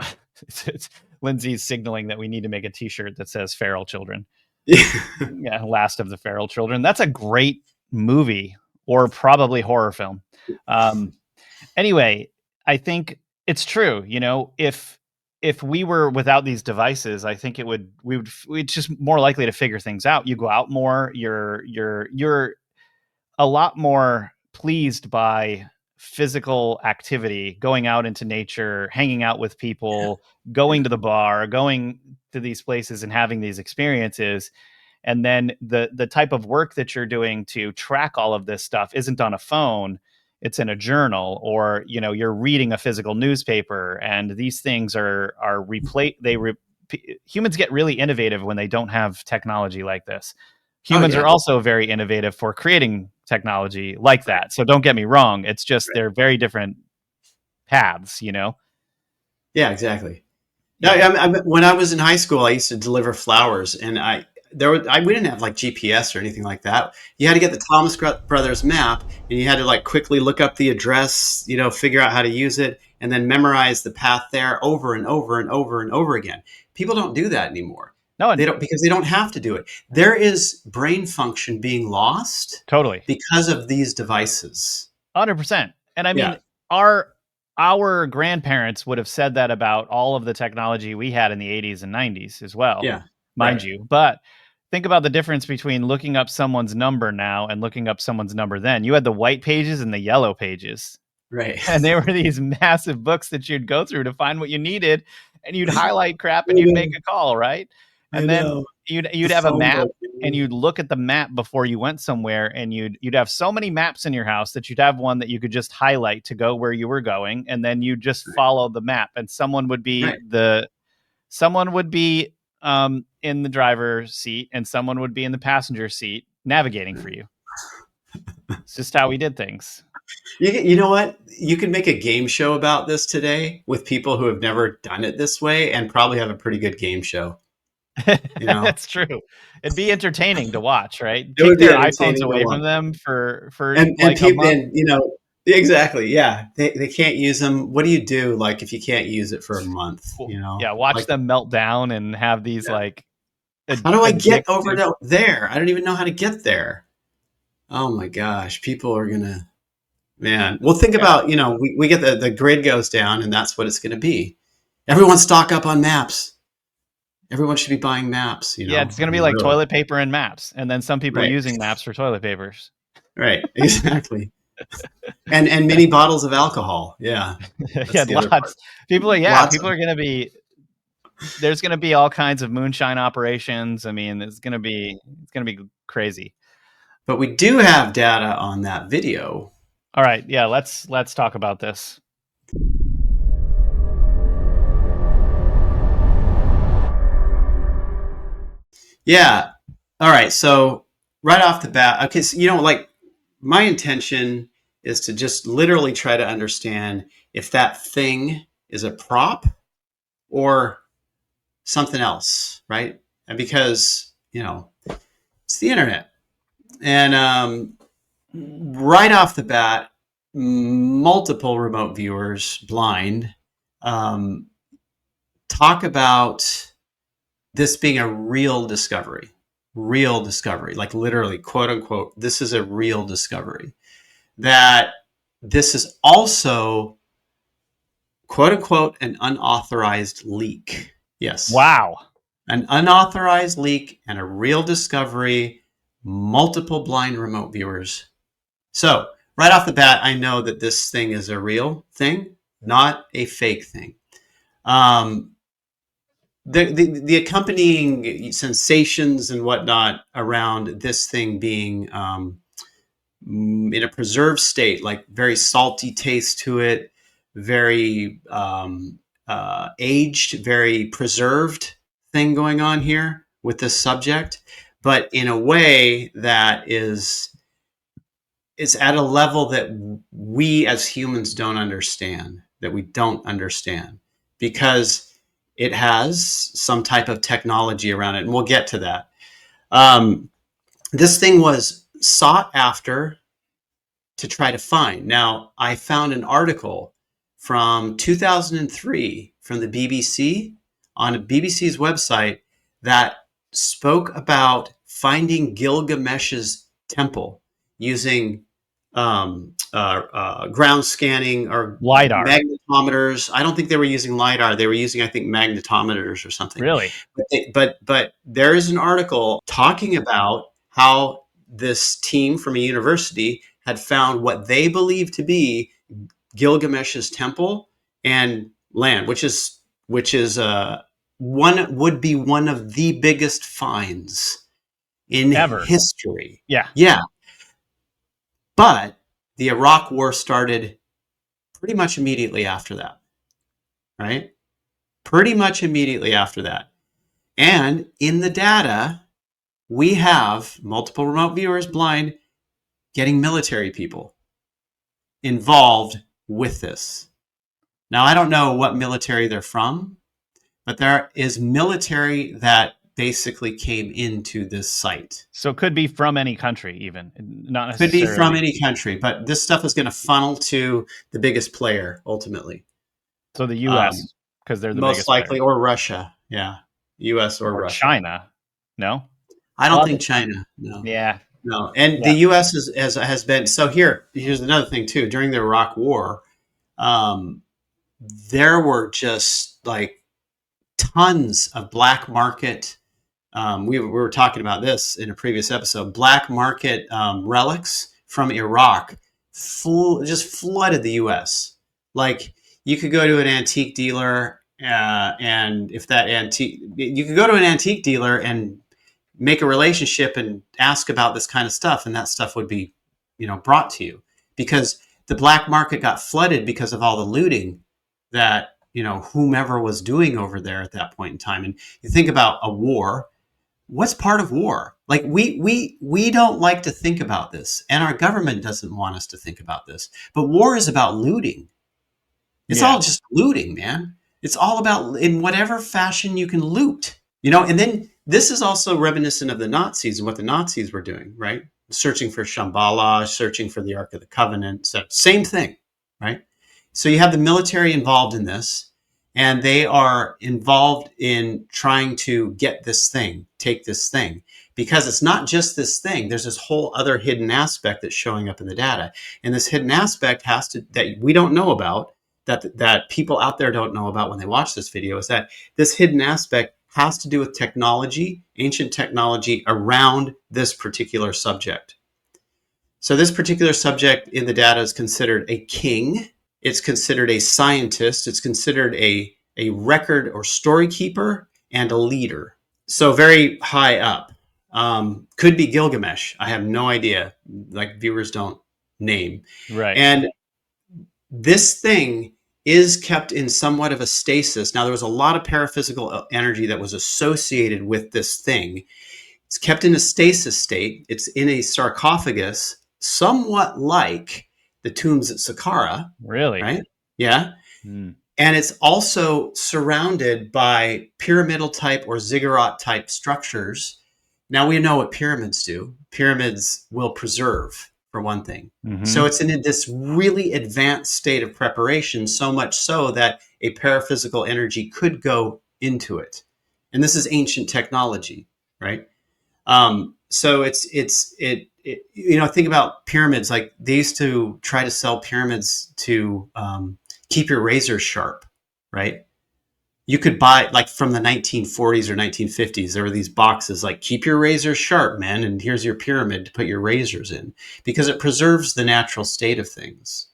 Lindsay's signaling that we need to make a T-shirt that says "feral children." Yeah, Last of the Feral Children. That's a great movie or probably horror film. Um, anyway, I think it's true. If we were without these devices, I think we'd just more likely to figure things out. You go out more. You're a lot more pleased by physical activity, going out into nature, hanging out with people, going to the bar, going to these places and having these experiences. And then the type of work that you're doing to track all of this stuff isn't on a phone, it's in a journal, or you're reading a physical newspaper. And these things are replay they re- humans get really innovative when they don't have technology like this. Oh Humans are yeah. also very innovative for creating technology like Right. that, so don't get me wrong, it's just Right. they're very different paths. Yeah. Exactly. Now, Yeah. when I was in high school, I used to deliver flowers, and we didn't have like GPS or anything like that. You had to get the Thomas Brothers map, and you had to like quickly look up the address, figure out how to use it, and then memorize the path there over and over and over and over again. People don't do that anymore. No, They and don't, because they don't have to do it. There is brain function being lost totally. because of these devices. 100%. And I Yeah. mean, our grandparents would have said that about all of the technology we had in the 80s and 90s as well, Yeah. mind Right. you. But think about the difference between looking up someone's number now and looking up someone's number then. You had the white pages and the yellow pages. Right. And they were these massive books that you'd go through to find what you needed, and you'd highlight crap and you'd make a call, right? I And then know. The you'd have a phone map, book. and you'd look at the map before you went somewhere, and you'd have so many maps in your house that you'd have one that you could just highlight to go where you were going, and then you just follow the map, and Right. someone would be in the driver's seat, and someone would be in the passenger seat navigating for you. It's just how we did things. You know what? You could make a game show about this today with people who have never done it this way and probably have a pretty good game show. You know, That's true. It'd be entertaining to watch, right? it Take would be their iPhones entertaining to away watch. from them for And like a people, month. and exactly, yeah, they can't use them. What do you do like if you can't use it for a month? Yeah, watch Like, them melt down and have these yeah. like How do I get over addictive. to there? I don't even know how to get there. Oh my gosh, people are gonna, man. Well, think Yeah, about, we get the grid goes down, and that's what it's gonna be. Everyone stock up on maps. Everyone should be buying maps. yeah, it's I gonna be mean, like really. toilet paper and maps, and then some people Right. using maps for toilet papers. Right. Exactly. and many bottles of alcohol. Yeah, that's Yeah, the other part. lots. People are, yeah, Lots people of. are gonna be there's gonna be all kinds of moonshine operations. I mean, it's gonna be crazy. But we do have data on that video. All right, yeah, let's talk about this. Yeah. All right. So right off the bat, okay. So, like my intention is to just literally try to understand if that thing is a prop or something else, right? And because it's the internet, and right off the bat, multiple remote viewers, blind, um, talk about this being a real discovery, like literally, quote unquote, this is a real discovery. That this is also, quote unquote, an unauthorized leak. Yes. Wow. An unauthorized leak and a real discovery, multiple blind remote viewers. So, right off the bat, I know that this thing is a real thing, not a fake thing. Um, the accompanying sensations and whatnot around this thing being in a preserved state, like very salty taste to it, very aged, very preserved thing going on here with this subject, but in a way that is it's at a level that we as humans don't understand, that we don't understand, because it has some type of technology around it, and we'll get to that. This thing was sought after to try to find. Now, I found an article from 2003 from the BBC on BBC's website that spoke about finding Gilgamesh's temple using ground scanning or LiDAR. magnetometers. I don't think they were using LiDAR. They were using, I think, magnetometers or something. Really? But there is an article talking about how this team from a university had found what they believe to be Gilgamesh's temple and land, which is one would be one of the biggest finds in Ever. history. Yeah. Yeah, but the Iraq War started pretty much immediately after that, right? Pretty much immediately after that. And in the data, we have multiple remote viewers, blind, getting military people involved with this. Now, I don't know what military they're from, but there is military that basically came into this site. So it could be from any country, even not Could be from necessarily. any country, but this stuff is going to funnel to the biggest player ultimately. So the U.S. because they're the Most biggest player, likely, or Russia. Yeah. US or or Russia. China. No. I don't Well, think China. No. yeah. No. And the Yeah. US has been. So here's another thing too. During the Iraq War, um, there were just like tons of black market. We were talking about this in a previous episode. Black market relics from Iraq just flooded the U.S. Like you could go to an antique dealer, and if that antique, you could go to an antique dealer and make a relationship and ask about this kind of stuff, and that stuff would be, brought to you because the black market got flooded because of all the looting that whomever was doing over there at that point in time. And you think about a war. What's part of war? Like we don't like to think about this, and our government doesn't want us to think about this. But war is about looting. It's Yeah. all just looting, man. It's all about in whatever fashion you can loot. And then this is also reminiscent of the Nazis and what the Nazis were doing, right? Searching for Shambhala, searching for the Ark of the Covenant. So same thing, right? So you have the military involved in this, and they are involved in trying to get this thing, take this thing, because it's not just this thing. There's this whole other hidden aspect that's showing up in the data, and this hidden aspect that we don't know about, that people out there don't know about when they watch this video, is that this hidden aspect has to do with technology, ancient technology around this particular subject. So this particular subject in the data is considered a king. It's considered a scientist. It's considered a record or story keeper and a leader. So very high up. Could be Gilgamesh. I have no idea. Like viewers don't name. Right. And this thing is kept in somewhat of a stasis. Now, there was a lot of paraphysical energy that was associated with this thing. It's kept in a stasis state. It's in a sarcophagus, somewhat like the tombs at Saqqara. Really? Right? Yeah. Mm. And it's also surrounded by pyramidal type or ziggurat type structures. Now we know what pyramids do. Pyramids will preserve, for one thing. Mm-hmm. So it's in this really advanced state of preparation, so much so that a paraphysical energy could go into it. And this is ancient technology, right? So think about pyramids. Like they used to try to sell pyramids to keep your razor sharp, right? You could buy, like from the 1940s or 1950s, there were these boxes like, keep your razors sharp, man, and here's your pyramid to put your razors in, because it preserves the natural state of things.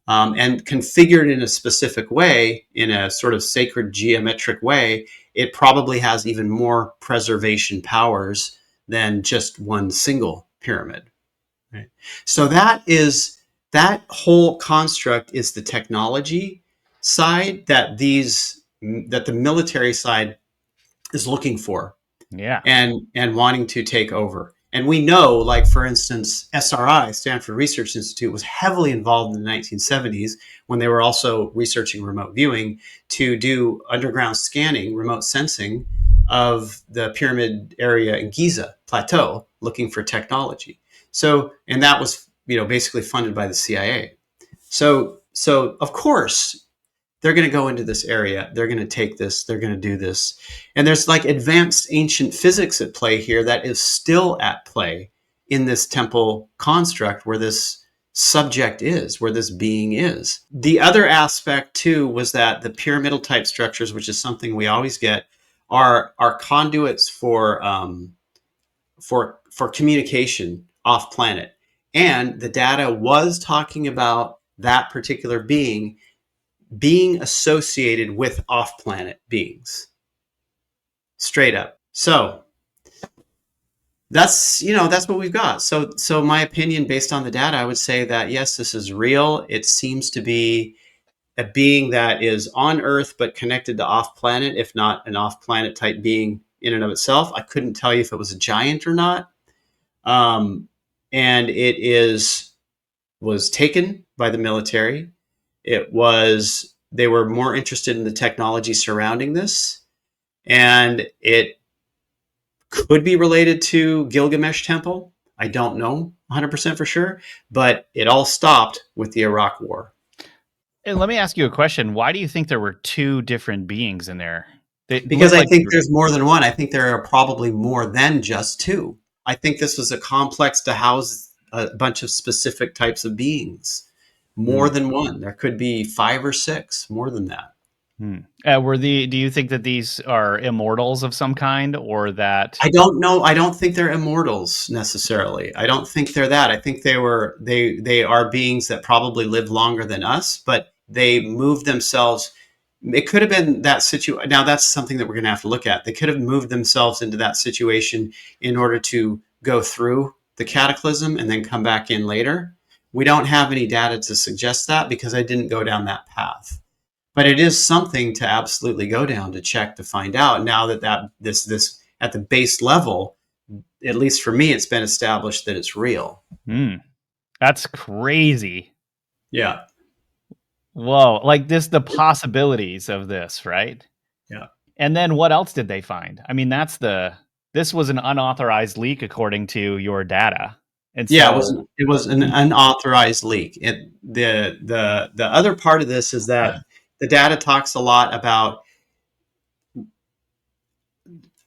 And configured in a specific way, in a sort of sacred geometric way, it probably has even more preservation powers than just one single pyramid. Right? So that whole construct is the technology side that the military side is looking for. Yeah. And wanting to take over. And we know, like, for instance, SRI, Stanford Research Institute, was heavily involved in the 1970s when they were also researching remote viewing to do underground scanning, remote sensing of the pyramid area in Giza Plateau, looking for technology. So, and that was, basically funded by the CIA. So of course, they're going to go into this area. They're going to take this. They're going to do this. And there's like advanced ancient physics at play here that is still at play in this temple construct where this subject is, where this being is. The other aspect too was that the pyramidal type structures, which is something we always get, are conduits for communication off planet. And the data was talking about that particular being associated with off-planet beings. Straight up. So that's what we've got. So my opinion based on the data, I would say that yes, this is real. It seems to be a being that is on Earth but connected to off-planet, if not an off-planet type being in and of itself. I couldn't tell you if it was a giant or not. And it was taken by the military. They were more interested in the technology surrounding this, and it could be related to Gilgamesh Temple. I don't know 100% for sure, but it all stopped with the Iraq War. And let me ask you a question. Why do you think there were two different beings in there? Because I think there's more than one. I think there are probably more than just two. I think this was a complex to house a bunch of specific types of beings. More than one. There could be 5 or 6, more than that. Do you think that these are immortals of some kind, or that? I don't know. I don't think they're immortals necessarily. I don't think they're that. I think they are beings that probably live longer than us, but they moved themselves. It could have been that situation. Now that's something that we're going to have to look at. They could have moved themselves into that situation in order to go through the cataclysm and then come back in later. We don't have any data to suggest that because I didn't go down that path. But it is something to absolutely go down to check to find out. Now that this at the base level, at least for me, it's been established that it's real. That's crazy. Yeah. Whoa. Like the possibilities of this, right? Yeah. And then what else did they find? I mean, this was an unauthorized leak according to your data. And so, yeah, it was an unauthorized leak. The other part of this is that the data talks a lot about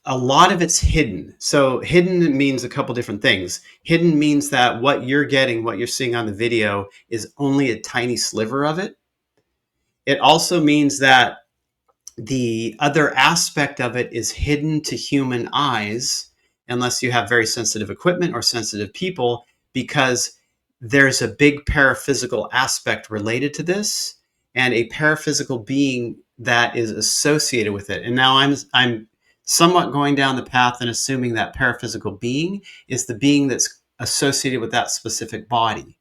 a lot of it's hidden. So hidden means a couple different things. Hidden means that what you're seeing on the video is only a tiny sliver of it. It also means that the other aspect of it is hidden to human eyes unless you have very sensitive equipment or sensitive people, because there's a big paraphysical aspect related to this, and a paraphysical being that is associated with it. And now I'm somewhat going down the path and assuming that paraphysical being is the being that's associated with that specific body,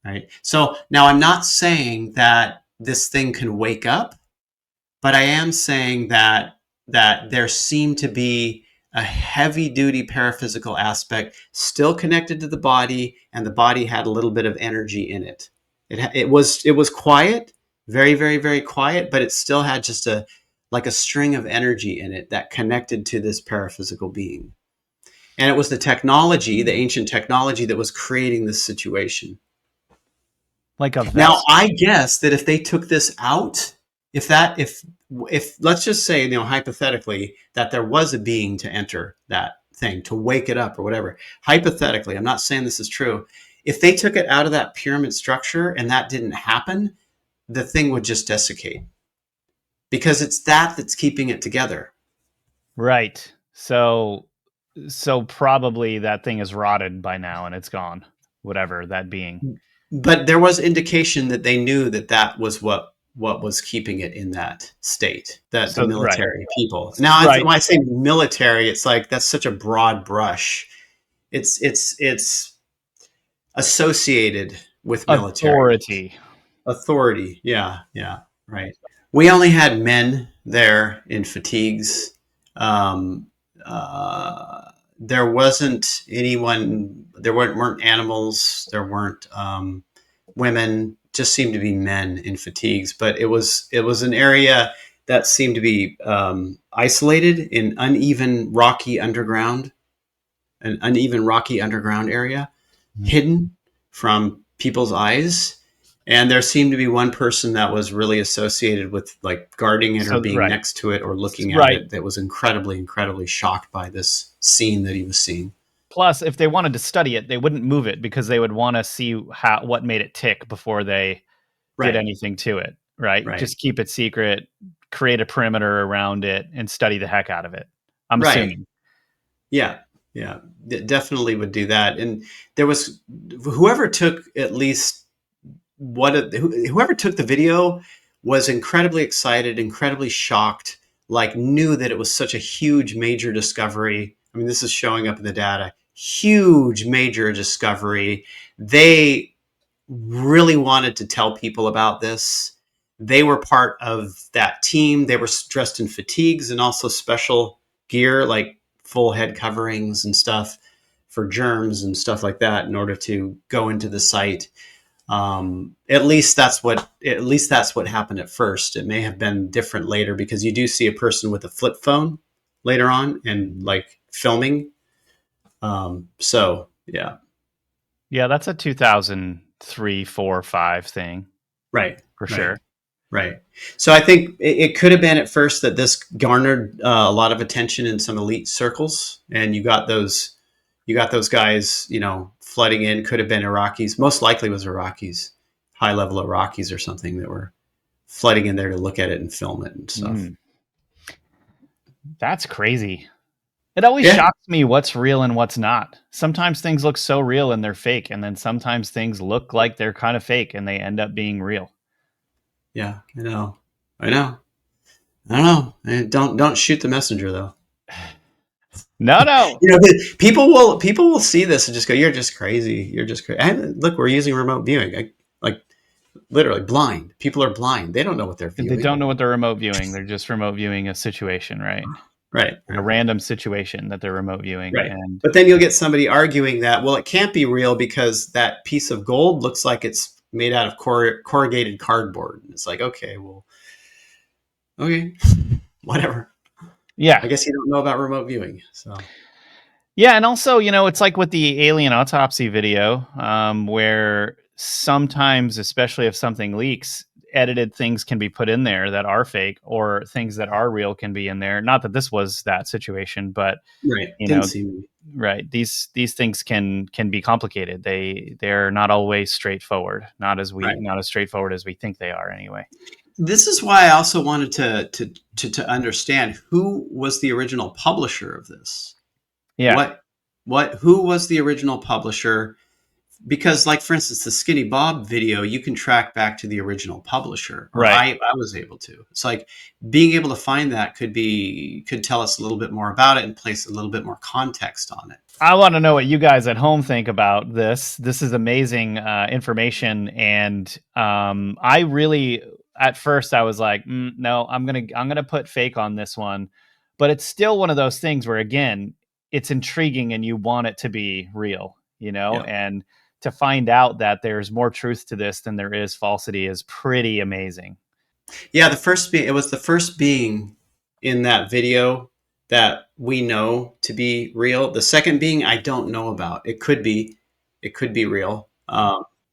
right? So now I'm not saying that this thing can wake up, but I am saying that there seemed to be a heavy duty paraphysical aspect still connected to the body, and the body had a little bit of energy in it. It was quiet, very, very, very quiet, but it still had just a string of energy in it that connected to this paraphysical being. And it was the technology, the ancient technology, that was creating this situation. Like a Now, vest. I guess that if they took this out, if let's just say, hypothetically, that there was a being to enter that thing, to wake it up or whatever, hypothetically, I'm not saying this is true. If they took it out of that pyramid structure and that didn't happen, the thing would just desiccate, because it's that's keeping it together. Right. So probably that thing is rotted by now and it's gone. Whatever that being. But there was indication that they knew that that was what was keeping it in that state, that the So right. military people. Now, Right. when I say military, it's like that's such a broad brush. It's associated with military Authority. authority. Yeah, yeah, right. We only had men there in fatigues. Um, there wasn't anyone. There weren't animals. There weren't women. Just seemed to be men in fatigues. But it was an area that seemed to be isolated in an uneven rocky underground area, hidden from people's eyes. And there seemed to be one person that was really associated with like guarding it or So being right. next to it or looking at Right. it, that was incredibly, incredibly shocked by this scene that he was seeing. Plus, if they wanted to study it, they wouldn't move it because they would want to see what made it tick before they did Right, anything to it. Right. right, Just keep it secret, create a perimeter around it, and study the heck out of it. I'm right. assuming. Yeah, yeah, definitely would do that. And there was whoever took at least whoever took the video was incredibly excited, incredibly shocked, like knew that it was such a huge, major discovery. I mean, this is showing up in the data. Huge, major discovery. They really wanted to tell people about this. They were part of that team. They were dressed in fatigues and also special gear, like full head coverings and stuff for germs and stuff like that, in order to go into the site. At least that's what happened at first. It may have been different later, because you do see a person with a flip phone later on and like filming. So yeah, Yeah, that's a 2003, 4, 5 thing right, for right. sure. Right. So I think it could have been at first that this garnered a lot of attention in some elite circles, and you got those guys, flooding in. Could have been Iraqis. Most likely was Iraqis, high level Iraqis or something, that were flooding in there to look at it and film it and stuff. Mm, that's crazy. It always Yeah. shocks me what's real and what's not. Sometimes things look so real and they're fake, and then sometimes things look like they're kind of fake and they end up being real. Yeah. I know. I know. I don't know. Don't shoot the messenger though. No, no. People will see this and just go, "You're just crazy. You're just crazy." And look, we're using remote viewing. Like literally blind. People are blind. They don't know what they're They viewing. don't know what they're remote viewing. They're just remote viewing a situation, right? Right. Like a random situation that they're remote viewing. Right. And But then you'll get somebody arguing that, well, it can't be real because that piece of gold looks like it's made out of corrugated cardboard. And it's like, okay, well, okay, whatever. yeah. I guess you don't know about remote viewing. So, Yeah, and also, it's like with the alien autopsy video, where sometimes, especially if something leaks, edited things can be put in there that are fake, or things that are real can be in there. Not that this was that situation, but right. you Didn't know, seem to be. right? These things can be complicated. They're not always straightforward. Right. Not as straightforward as we think they are, anyway. This is why I also wanted to understand who was the original publisher of this. Yeah. Who was the original publisher? because, like, for instance, the Skinny Bob video, you can track back to the original publisher, or Right. I was able to. It's like being able to find that could tell us a little bit more about it and place a little bit more context on it. I want to know what you guys at home think about this. This is amazing information, and I really, at first, I was like, no, I'm gonna put fake on this one, but it's still one of those things where, again, it's intriguing and you want it to be real, Yeah. and to find out that there's more truth to this than there is falsity is pretty amazing. Yeah, it was the first being in that video that we know to be real. The second being I don't know about. It could be real.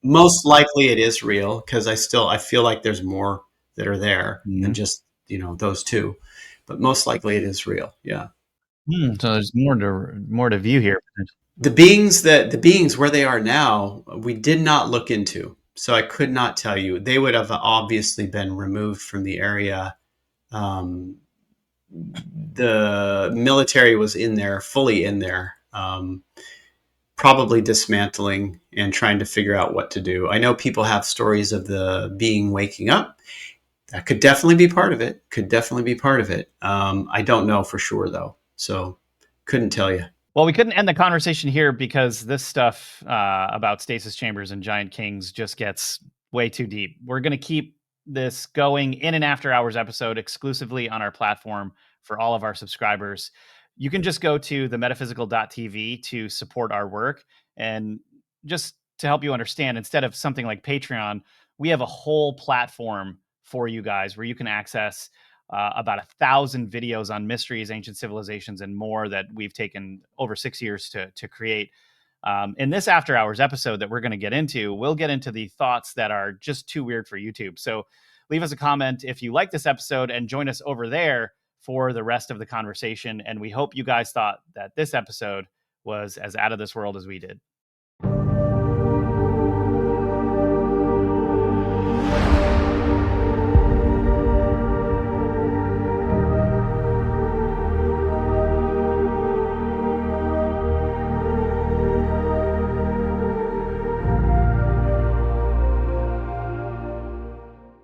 Most likely it is real because I feel like there's more that are there than Mhm. just, those two. But most likely it is real. Yeah. So there's more to view here. The beings where they are now, we did not look into. So I could not tell you. They would have obviously been removed from the area. Um, the military was in there, fully in there, probably dismantling and trying to figure out what to do. I know people have stories of the being waking up. That could definitely be part of it. Could definitely be part of it. I don't know for sure though, so couldn't tell you. Well, we couldn't end the conversation here because this stuff about stasis chambers and giant kings just gets way too deep. We're going to keep this going in an after hours episode exclusively on our platform for all of our subscribers. You can just go to the metaphysical.tv to support our work. And just to help you understand, instead of something like Patreon, we have a whole platform for you guys where you can access about 1,000 videos on mysteries, ancient civilizations, and more that we've taken over 6 years to create. In this after hours episode that we're going to get into, we'll get into the thoughts that are just too weird for YouTube. So leave us a comment if you like this episode and join us over there for the rest of the conversation. And we hope you guys thought that this episode was as out of this world as we did.